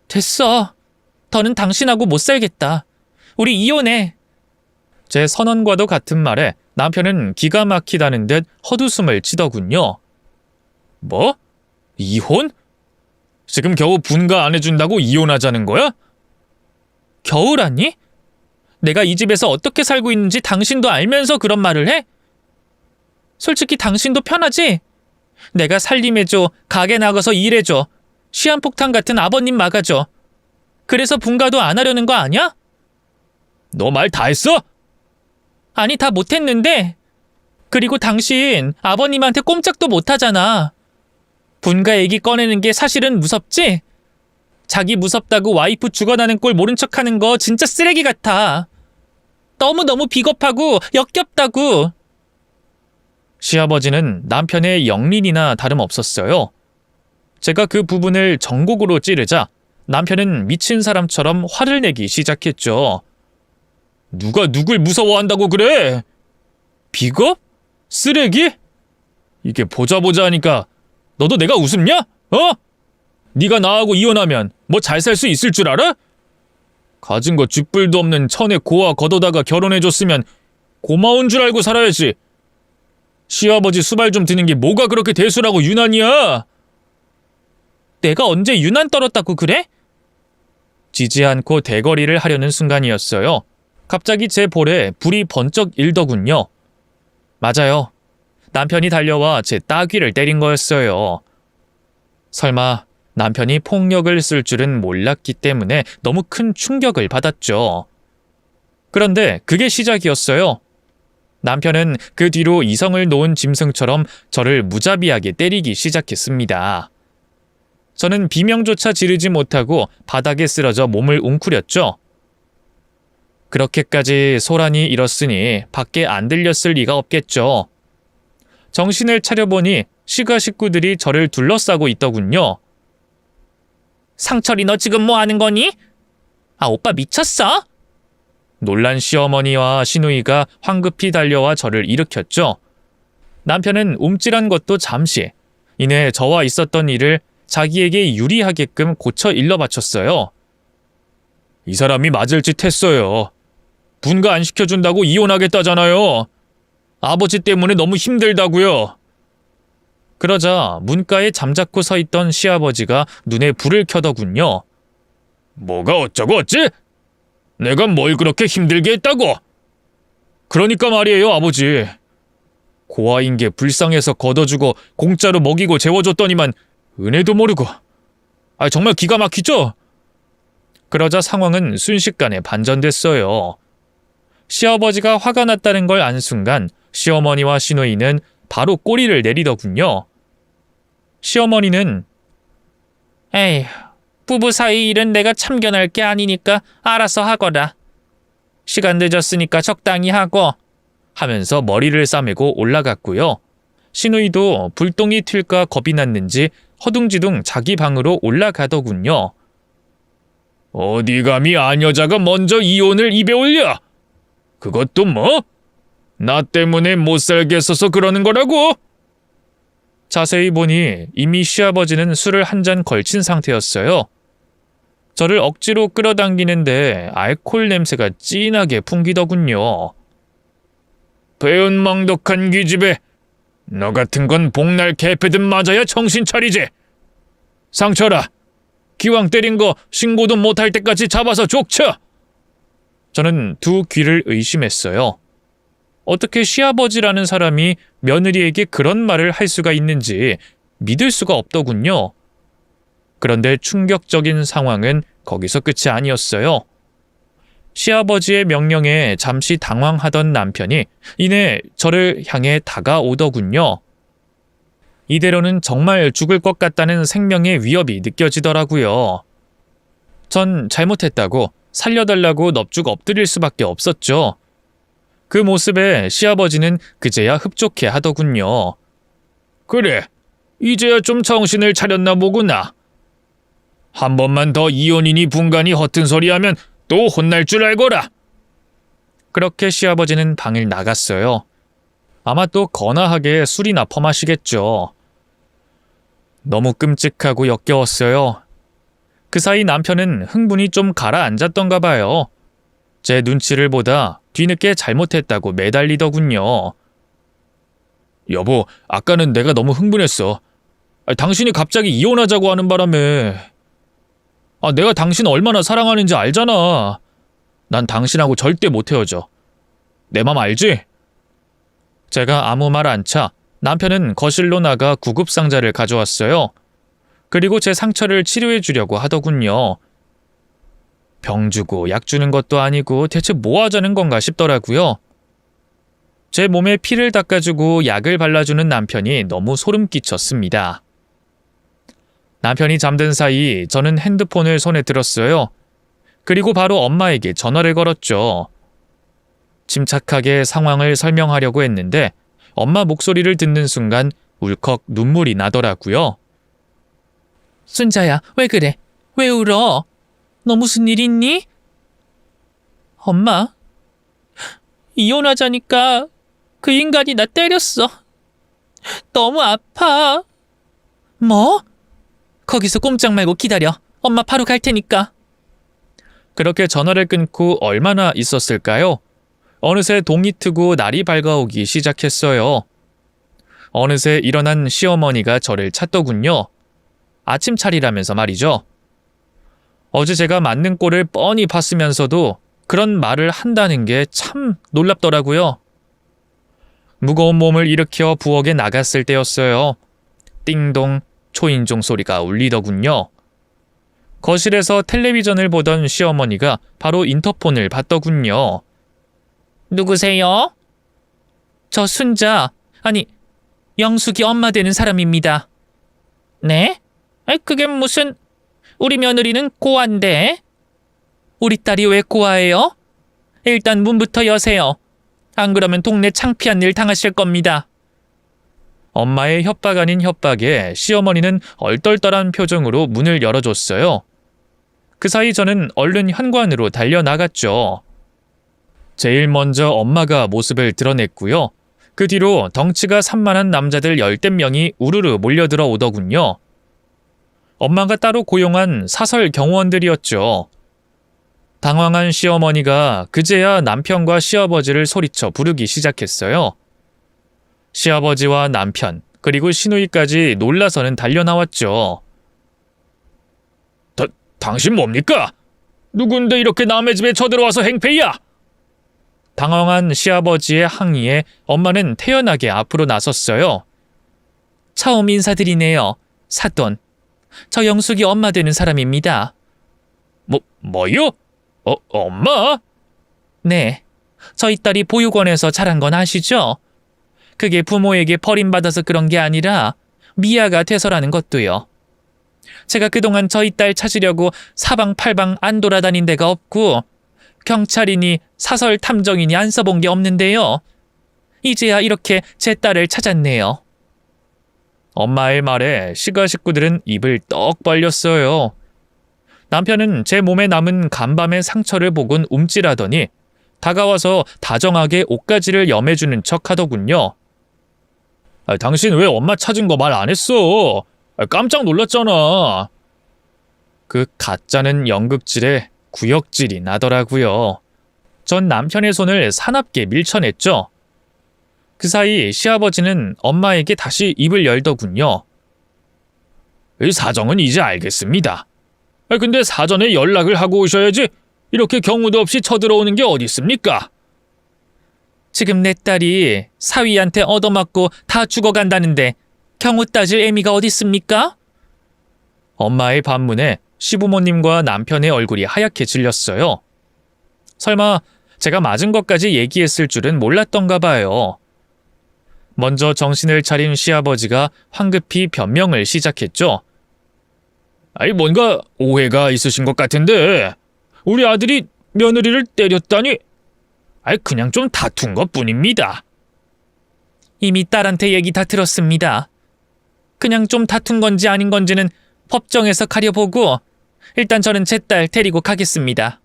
됐어. 더는 당신하고 못 살겠다. 우리 이혼해. 제 선언과도 같은 말에 남편은 기가 막히다는 듯 헛웃음을 치더군요. 뭐? 이혼? 지금 겨우 분가 안 해준다고 이혼하자는 거야? 겨우라니? 내가 이 집에서 어떻게 살고 있는지 당신도 알면서 그런 말을 해? 솔직히 당신도 편하지? 내가 살림해줘, 가게 나가서 일해줘, 시한폭탄 같은 아버님 막아줘. 그래서 분가도 안 하려는 거 아니야? 너 말 다 했어? 아니, 다 못했는데. 그리고 당신 아버님한테 꼼짝도 못하잖아. 분가 얘기 꺼내는 게 사실은 무섭지? 자기 무섭다고 와이프 죽어나는 꼴 모른 척하는 거 진짜 쓰레기 같아. 너무너무 비겁하고 역겹다고. 시아버지는 남편의 영린이나 다름없었어요. 제가 그 부분을 정곡으로 찌르자 남편은 미친 사람처럼 화를 내기 시작했죠. 누가 누굴 무서워한다고 그래? 비겁? 쓰레기? 이게 보자 하니까 너도 내가 우습냐? 어? 네가 나하고 이혼하면 뭐 잘 살 수 있을 줄 알아? 가진 거 쥐뿔도 없는 천의 고아 걷어다가 결혼해줬으면 고마운 줄 알고 살아야지. 시아버지 수발 좀 드는 게 뭐가 그렇게 대수라고 유난이야? 내가 언제 유난 떨었다고 그래? 지지 않고 대거리를 하려는 순간이었어요. 갑자기 제 볼에 불이 번쩍 일더군요. 맞아요. 남편이 달려와 제 따귀를 때린 거였어요. 설마 남편이 폭력을 쓸 줄은 몰랐기 때문에 너무 큰 충격을 받았죠. 그런데 그게 시작이었어요. 남편은 그 뒤로 이성을 놓은 짐승처럼 저를 무자비하게 때리기 시작했습니다. 저는 비명조차 지르지 못하고 바닥에 쓰러져 몸을 웅크렸죠. 그렇게까지 소란이 일었으니 밖에 안 들렸을 리가 없겠죠. 정신을 차려보니 시가 식구들이 저를 둘러싸고 있더군요. 상철이 너 지금 뭐 하는 거니? 아, 오빠 미쳤어? 놀란 시어머니와 시누이가 황급히 달려와 저를 일으켰죠. 남편은 움찔한 것도 잠시, 이내 저와 있었던 일을 자기에게 유리하게끔 고쳐 일러 바쳤어요. 이 사람이 맞을 짓 했어요. 분가 안 시켜준다고 이혼하겠다잖아요. 아버지 때문에 너무 힘들다고요. 그러자 문가에 잠자코 서 있던 시아버지가 눈에 불을 켜더군요. 뭐가 어쩌고 어찌? 내가 뭘 그렇게 힘들게 했다고? 그러니까 말이에요, 아버지. 고아인 게 불쌍해서 걷어주고 공짜로 먹이고 재워줬더니만 은혜도 모르고. 정말 기가 막히죠? 그러자 상황은 순식간에 반전됐어요. 시아버지가 화가 났다는 걸 안 순간 시어머니와 시누이는 바로 꼬리를 내리더군요. 시어머니는 에휴, 부부 사이 일은 내가 참견할 게 아니니까 알아서 하거라. 시간 늦었으니까 적당히 하고 하면서 머리를 싸매고 올라갔고요. 시누이도 불똥이 튈까 겁이 났는지 허둥지둥 자기 방으로 올라가더군요. 어디 감히 안 여자가 먼저 이혼을 입에 올려? 그것도 뭐? 나 때문에 못 살겠어서 그러는 거라고? 자세히 보니 이미 시아버지는 술을 한 잔 걸친 상태였어요. 저를 억지로 끌어당기는데 알코올 냄새가 진하게 풍기더군요. 배은망덕한 기집애. 너 같은 건 복날 개패든 맞아야 정신 차리지. 상철아, 기왕 때린 거 신고도 못할 때까지 잡아서 족쳐. 저는 두 귀를 의심했어요. 어떻게 시아버지라는 사람이 며느리에게 그런 말을 할 수가 있는지 믿을 수가 없더군요. 그런데 충격적인 상황은 거기서 끝이 아니었어요. 시아버지의 명령에 잠시 당황하던 남편이 이내 저를 향해 다가오더군요. 이대로는 정말 죽을 것 같다는 생명의 위협이 느껴지더라고요. 전 잘못했다고 살려달라고 넙죽 엎드릴 수밖에 없었죠. 그 모습에 시아버지는 그제야 흡족해 하더군요. 그래, 이제야 좀 정신을 차렸나 보구나. 한 번만 더 이혼이니 분간이 허튼 소리하면 또 혼날 줄 알거라. 그렇게 시아버지는 방을 나갔어요. 아마 또 거나하게 술이나 퍼마시겠죠. 너무 끔찍하고 역겨웠어요. 그 사이 남편은 흥분이 좀 가라앉았던가 봐요. 제 눈치를 보다 뒤늦게 잘못했다고 매달리더군요. 여보, 아까는 내가 너무 흥분했어. 당신이 갑자기 이혼하자고 하는 바람에. 내가 당신 얼마나 사랑하는지 알잖아. 난 당신하고 절대 못 헤어져. 내 맘 알지? 제가 아무 말 안 차 남편은 거실로 나가 구급상자를 가져왔어요. 그리고 제 상처를 치료해 주려고 하더군요. 병 주고 약 주는 것도 아니고 대체 뭐 하자는 건가 싶더라고요. 제 몸에 피를 닦아주고 약을 발라주는 남편이 너무 소름 끼쳤습니다. 남편이 잠든 사이 저는 핸드폰을 손에 들었어요. 그리고 바로 엄마에게 전화를 걸었죠. 침착하게 상황을 설명하려고 했는데 엄마 목소리를 듣는 순간 울컥 눈물이 나더라고요. 순자야, 왜 그래? 왜 울어? 너 무슨 일 있니? 엄마, 이혼하자니까 그 인간이 나 때렸어. 너무 아파. 뭐? 거기서 꼼짝 말고 기다려. 엄마 바로 갈 테니까. 그렇게 전화를 끊고 얼마나 있었을까요? 어느새 동이 트고 날이 밝아오기 시작했어요. 어느새 일어난 시어머니가 저를 찾더군요. 아침 차리라면서 말이죠. 어제 제가 맞는 꼴을 뻔히 봤으면서도 그런 말을 한다는 게 참 놀랍더라고요. 무거운 몸을 일으켜 부엌에 나갔을 때였어요. 띵동 초인종 소리가 울리더군요. 거실에서 텔레비전을 보던 시어머니가 바로 인터폰을 받더군요. 누구세요? 저 순자, 아니 영숙이 엄마 되는 사람입니다. 네? 그게 무슨... 우리 며느리는 고아인데. 우리 딸이 왜 고아예요? 일단 문부터 여세요. 안 그러면 동네 창피한 일 당하실 겁니다. 엄마의 협박 아닌 협박에 시어머니는 얼떨떨한 표정으로 문을 열어줬어요. 그 사이 저는 얼른 현관으로 달려나갔죠. 제일 먼저 엄마가 모습을 드러냈고요. 그 뒤로 덩치가 산만한 남자들 열댓 명이 우르르 몰려들어 오더군요. 엄마가 따로 고용한 사설 경호원들이었죠. 당황한 시어머니가 그제야 남편과 시아버지를 소리쳐 부르기 시작했어요. 시아버지와 남편, 그리고 시누이까지 놀라서는 달려나왔죠. 당신 뭡니까? 누군데 이렇게 남의 집에 쳐들어와서 행패야? 당황한 시아버지의 항의에 엄마는 태연하게 앞으로 나섰어요. 처음 인사드리네요. 사돈. 저 영숙이 엄마 되는 사람입니다. 뭐요? 엄마? 네. 저희 딸이 보육원에서 자란 건 아시죠? 그게 부모에게 버림받아서 그런 게 아니라 미아가 돼서라는 것도요. 제가 그동안 저희 딸 찾으려고 사방팔방 안 돌아다닌 데가 없고 경찰이니 사설 탐정이니 안 써본 게 없는데요. 이제야 이렇게 제 딸을 찾았네요. 엄마의 말에 시가 식구들은 입을 떡 벌렸어요. 남편은 제 몸에 남은 간밤의 상처를 보곤 움찔하더니 다가와서 다정하게 옷가지를 염해주는 척 하더군요. 당신 왜 엄마 찾은 거 말 안 했어? 깜짝 놀랐잖아. 그 가짜는 연극질에 구역질이 나더라고요. 전 남편의 손을 사납게 밀쳐냈죠. 그 사이 시아버지는 엄마에게 다시 입을 열더군요. 사정은 이제 알겠습니다. 근데 사전에 연락을 하고 오셔야지 이렇게 경우도 없이 쳐들어오는 게 어디 있습니까? 지금 내 딸이 사위한테 얻어맞고 다 죽어간다는데 경우 따질 애미가 어디 있습니까? 엄마의 반문에 시부모님과 남편의 얼굴이 하얗게 질렸어요. 설마 제가 맞은 것까지 얘기했을 줄은 몰랐던가 봐요. 먼저 정신을 차린 시아버지가 황급히 변명을 시작했죠. 뭔가 오해가 있으신 것 같은데 우리 아들이 며느리를 때렸다니 그냥 좀 다툰 것뿐입니다. 이미 딸한테 얘기 다 들었습니다. 그냥 좀 다툰 건지 아닌 건지는 법정에서 가려보고 일단 저는 제 딸 데리고 가겠습니다.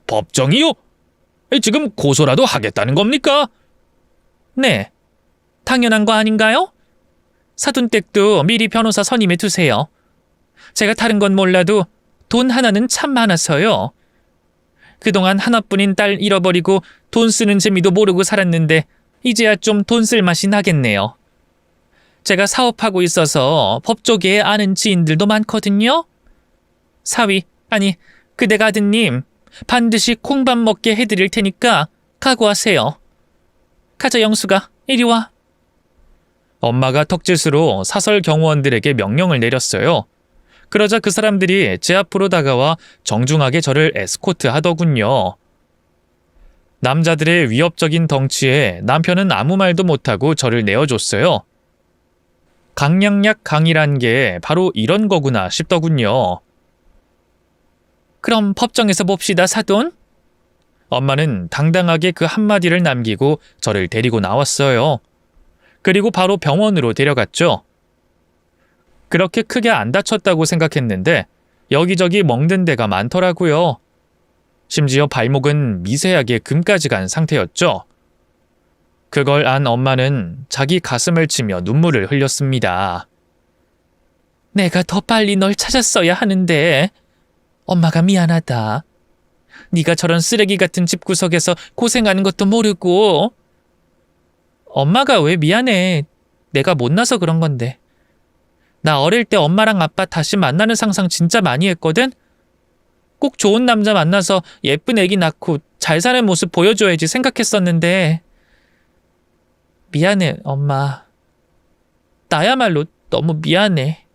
법정이요? 지금 고소라도 하겠다는 겁니까? 네. 당연한 거 아닌가요? 사돈댁도 미리 변호사 선임해 두세요. 제가 다른 건 몰라도 돈 하나는 참 많아서요. 그동안 하나뿐인 딸 잃어버리고 돈 쓰는 재미도 모르고 살았는데 이제야 좀 돈 쓸 맛이 나겠네요. 제가 사업하고 있어서 법조계에 아는 지인들도 많거든요. 사위, 아니 그댁 아드님 반드시 콩밥 먹게 해드릴 테니까 각오하세요. 가자 영수가, 이리 와. 엄마가 턱짓으로 사설 경호원들에게 명령을 내렸어요. 그러자 그 사람들이 제 앞으로 다가와 정중하게 저를 에스코트 하더군요. 남자들의 위협적인 덩치에 남편은 아무 말도 못하고 저를 내어줬어요. 강량약 강이란 게 바로 이런 거구나 싶더군요. 그럼 법정에서 봅시다, 사돈. 엄마는 당당하게 그 한마디를 남기고 저를 데리고 나왔어요. 그리고 바로 병원으로 데려갔죠. 그렇게 크게 안 다쳤다고 생각했는데 여기저기 멍든 데가 많더라고요. 심지어 발목은 미세하게 금까지 간 상태였죠. 그걸 안 엄마는 자기 가슴을 치며 눈물을 흘렸습니다. 내가 더 빨리 널 찾았어야 하는데 엄마가 미안하다. 네가 저런 쓰레기 같은 집구석에서 고생하는 것도 모르고. 엄마가 왜 미안해. 내가 못나서 그런 건데. 나 어릴 때 엄마랑 아빠 다시 만나는 상상 진짜 많이 했거든. 꼭 좋은 남자 만나서 예쁜 애기 낳고 잘 사는 모습 보여줘야지 생각했었는데. 미안해, 엄마. 나야말로 너무 미안해.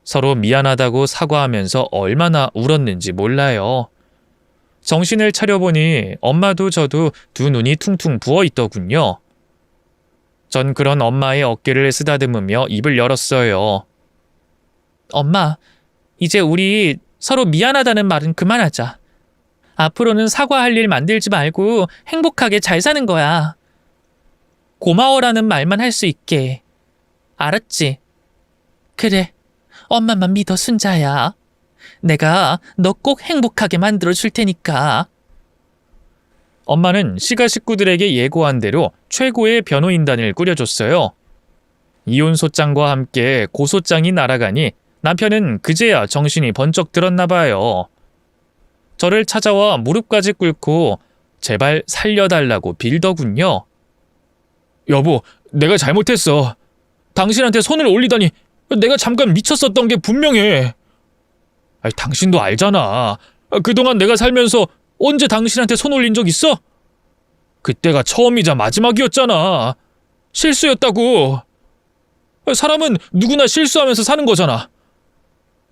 서로 미안하다고 사과하면서 얼마나 울었는지 몰라요. 정신을 차려보니 엄마도 저도 두 눈이 퉁퉁 부어있더군요. 전 그런 엄마의 어깨를 쓰다듬으며 입을 열었어요. 엄마, 이제 우리 서로 미안하다는 말은 그만하자. 앞으로는 사과할 일 만들지 말고 행복하게 잘 사는 거야. 고마워라는 말만 할 수 있게. 알았지? 그래, 엄마만 믿어, 순자야. 내가 너 꼭 행복하게 만들어 줄 테니까. 엄마는 시가 식구들에게 예고한 대로 최고의 변호인단을 꾸려줬어요. 이혼 소장과 함께 고소장이 날아가니 남편은 그제야 정신이 번쩍 들었나 봐요. 저를 찾아와 무릎까지 꿇고 제발 살려달라고 빌더군요. 여보, 내가 잘못했어. 당신한테 손을 올리다니 내가 잠깐 미쳤었던 게 분명해. 아니, 당신도 알잖아. 그동안 내가 살면서 언제 당신한테 손 올린 적 있어? 그때가 처음이자 마지막이었잖아. 실수였다고. 사람은 누구나 실수하면서 사는 거잖아.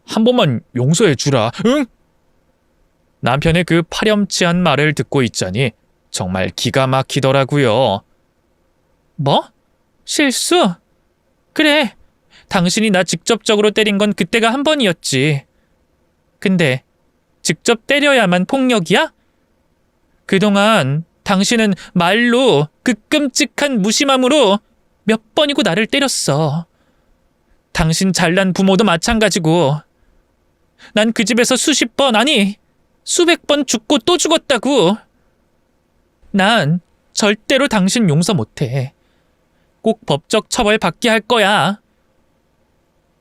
한 번만 용서해 주라, 응? 남편의 그 파렴치한 말을 듣고 있자니 정말 기가 막히더라고요. 뭐? 실수? 그래, 당신이 나 직접적으로 때린 건 그때가 한 번이었지. 근데 직접 때려야만 폭력이야? 그동안 당신은 말로 그 끔찍한 무심함으로 몇 번이고 나를 때렸어. 당신 잘난 부모도 마찬가지고. 난 그 집에서 수십 번, 아니 수백 번 죽고 또 죽었다고. 난 절대로 당신 용서 못해. 꼭 법적 처벌 받게 할 거야.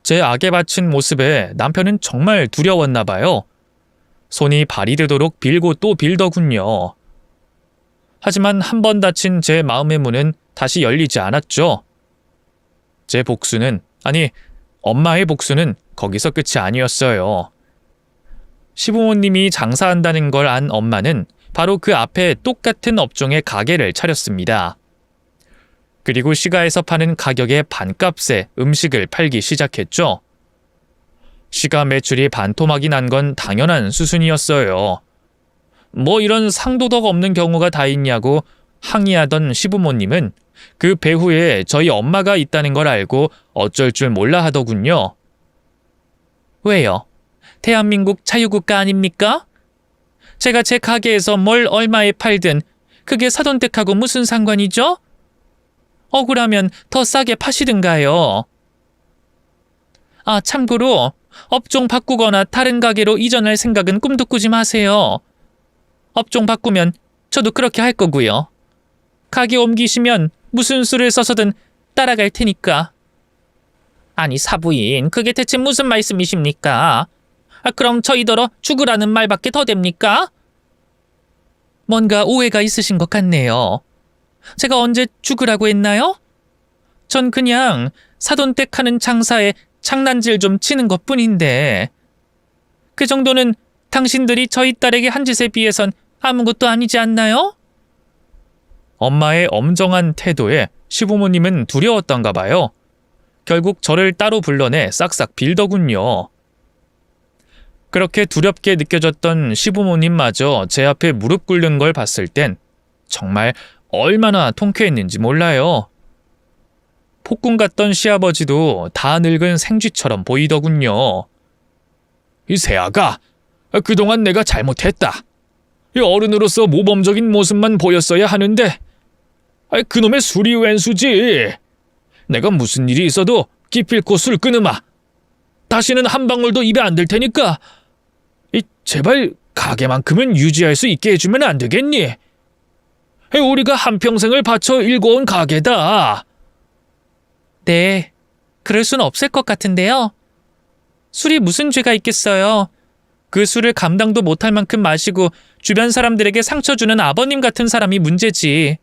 제 악에 바친 모습에 남편은 정말 두려웠나 봐요. 손이 발이 되도록 빌고 또 빌더군요. 하지만 한 번 닫힌 제 마음의 문은 다시 열리지 않았죠. 제 복수는, 아니, 엄마의 복수는 거기서 끝이 아니었어요. 시부모님이 장사한다는 걸 안 엄마는 바로 그 앞에 똑같은 업종의 가게를 차렸습니다. 그리고 시가에서 파는 가격의 반값에 음식을 팔기 시작했죠. 시가 매출이 반토막이 난 건 당연한 수순이었어요. 뭐 이런 상도덕 없는 경우가 다 있냐고 항의하던 시부모님은 그 배후에 저희 엄마가 있다는 걸 알고 어쩔 줄 몰라 하더군요. 왜요? 대한민국 자유국가 아닙니까? 제가 제 가게에서 뭘 얼마에 팔든 그게 사돈댁하고 무슨 상관이죠? 억울하면 더 싸게 파시든가요. 아, 참고로 업종 바꾸거나 다른 가게로 이전할 생각은 꿈도 꾸지 마세요. 업종 바꾸면 저도 그렇게 할 거고요. 가게 옮기시면 무슨 수를 써서든 따라갈 테니까. 아니, 사부인, 그게 대체 무슨 말씀이십니까? 그럼 저희더러 죽으라는 말밖에 더 됩니까? 뭔가 오해가 있으신 것 같네요. 제가 언제 죽으라고 했나요? 전 그냥 사돈댁 하는 장사에 장난질 좀 치는 것뿐인데 그 정도는 당신들이 저희 딸에게 한 짓에 비해선 아무것도 아니지 않나요? 엄마의 엄정한 태도에 시부모님은 두려웠던가 봐요. 결국 저를 따로 불러내 싹싹 빌더군요. 그렇게 두렵게 느껴졌던 시부모님마저 제 앞에 무릎 꿇는 걸 봤을 땐 정말 얼마나 통쾌했는지 몰라요. 폭군 같던 시아버지도 다 늙은 생쥐처럼 보이더군요. 이 새아가, 그동안 내가 잘못했다. 이 어른으로서 모범적인 모습만 보였어야 하는데, 그놈의 술이 웬수지. 내가 무슨 일이 있어도 기필코 술 끊으마. 다시는 한 방울도 입에 안 들 테니까 제발 가게만큼은 유지할 수 있게 해주면 안 되겠니? 우리가 한평생을 바쳐 일궈온 가게다. 네, 그럴 순 없을 것 같은데요. 술이 무슨 죄가 있겠어요. 그 술을 감당도 못할 만큼 마시고 주변 사람들에게 상처 주는 아버님 같은 사람이 문제지.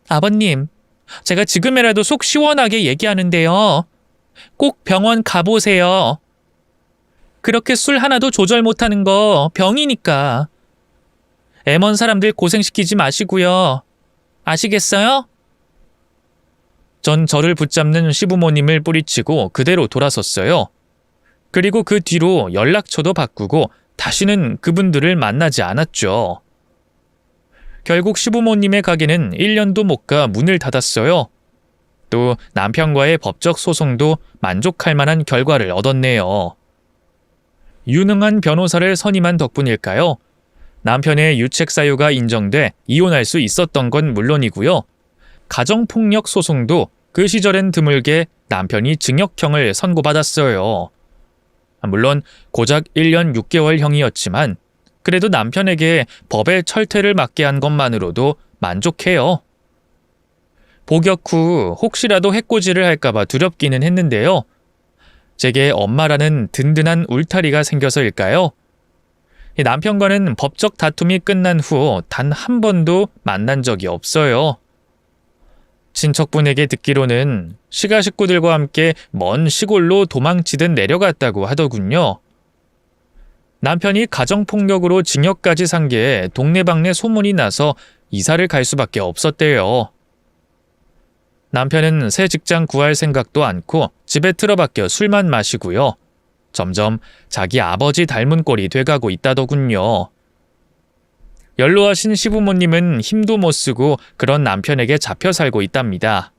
아버님, 제가 지금이라도 속 시원하게 얘기하는데요. 꼭 병원 가보세요. 그렇게 술 하나도 조절 못하는 거 병이니까. 애먼 사람들 고생시키지 마시고요. 아시겠어요? 전 저를 붙잡는 시부모님을 뿌리치고 그대로 돌아섰어요. 그리고 그 뒤로 연락처도 바꾸고 다시는 그분들을 만나지 않았죠. 결국 시부모님의 가게는 1년도 못 가 문을 닫았어요. 또 남편과의 법적 소송도 만족할 만한 결과를 얻었네요. 유능한 변호사를 선임한 덕분일까요? 남편의 유책 사유가 인정돼 이혼할 수 있었던 건 물론이고요. 가정폭력 소송도 그 시절엔 드물게 남편이 징역형을 선고받았어요. 물론 고작 1년 6개월형이었지만 그래도 남편에게 법의 철퇴를 맞게 한 것만으로도 만족해요. 복역 후 혹시라도 해코지를 할까봐 두렵기는 했는데요. 제게 엄마라는 든든한 울타리가 생겨서일까요? 남편과는 법적 다툼이 끝난 후 단 한 번도 만난 적이 없어요. 친척분에게 듣기로는 시가 식구들과 함께 먼 시골로 도망치듯 내려갔다고 하더군요. 남편이 가정폭력으로 징역까지 산 게 동네방네 소문이 나서 이사를 갈 수밖에 없었대요. 남편은 새 직장 구할 생각도 않고 집에 틀어박혀 술만 마시고요. 점점 자기 아버지 닮은 꼴이 돼가고 있다더군요. 연로하신 시부모님은 힘도 못 쓰고 그런 남편에게 잡혀 살고 있답니다.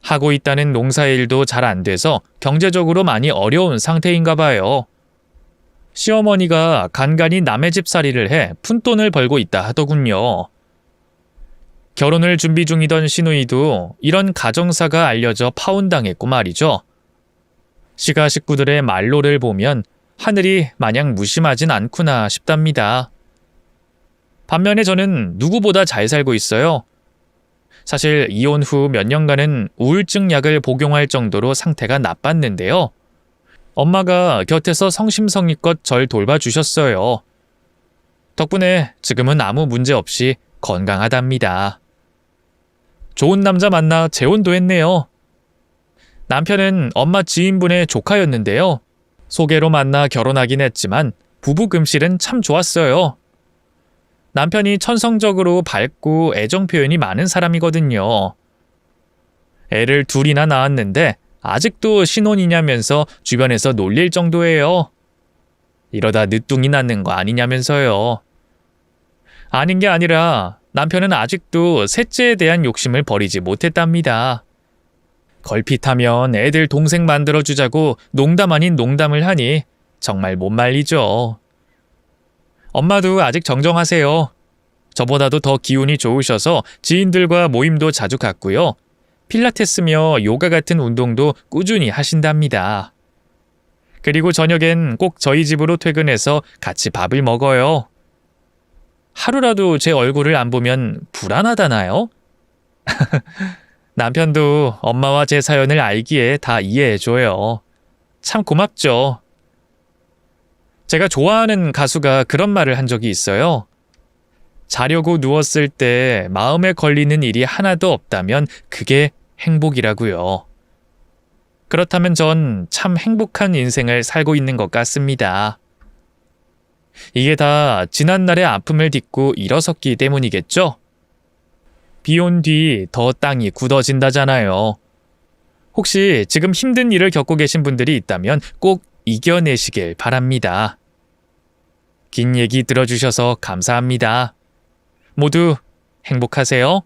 하고 있다는 농사일도 잘 안 돼서 경제적으로 많이 어려운 상태인가 봐요. 시어머니가 간간히 남의 집 살이를 해 푼돈을 벌고 있다 하더군요. 결혼을 준비 중이던 시누이도 이런 가정사가 알려져 파혼당했고 말이죠. 시가 식구들의 말로를 보면 하늘이 마냥 무심하진 않구나 싶답니다. 반면에 저는 누구보다 잘 살고 있어요. 사실 이혼 후 몇 년간은 우울증 약을 복용할 정도로 상태가 나빴는데요. 엄마가 곁에서 성심성의껏 절 돌봐주셨어요. 덕분에 지금은 아무 문제 없이 건강하답니다. 좋은 남자 만나 재혼도 했네요. 남편은 엄마 지인분의 조카였는데요. 소개로 만나 결혼하긴 했지만 부부 금실은 참 좋았어요. 남편이 천성적으로 밝고 애정 표현이 많은 사람이거든요. 애를 둘이나 낳았는데 아직도 신혼이냐면서 주변에서 놀릴 정도예요. 이러다 늦둥이 낳는 거 아니냐면서요. 아닌 게 아니라 남편은 아직도 셋째에 대한 욕심을 버리지 못했답니다. 걸핏하면 애들 동생 만들어주자고 농담 아닌 농담을 하니 정말 못 말리죠. 엄마도 아직 정정하세요. 저보다도 더 기운이 좋으셔서 지인들과 모임도 자주 갖고요. 필라테스며 요가 같은 운동도 꾸준히 하신답니다. 그리고 저녁엔 꼭 저희 집으로 퇴근해서 같이 밥을 먹어요. 하루라도 제 얼굴을 안 보면 불안하다나요? 남편도 엄마와 제 사연을 알기에 다 이해해줘요. 참 고맙죠. 제가 좋아하는 가수가 그런 말을 한 적이 있어요. 자려고 누웠을 때 마음에 걸리는 일이 하나도 없다면 그게 행복이라고요. 그렇다면 전 참 행복한 인생을 살고 있는 것 같습니다. 이게 다 지난날의 아픔을 딛고 일어섰기 때문이겠죠? 비 온 뒤 더 땅이 굳어진다잖아요. 혹시 지금 힘든 일을 겪고 계신 분들이 있다면 꼭 이겨내시길 바랍니다. 긴 얘기 들어주셔서 감사합니다. 모두 행복하세요.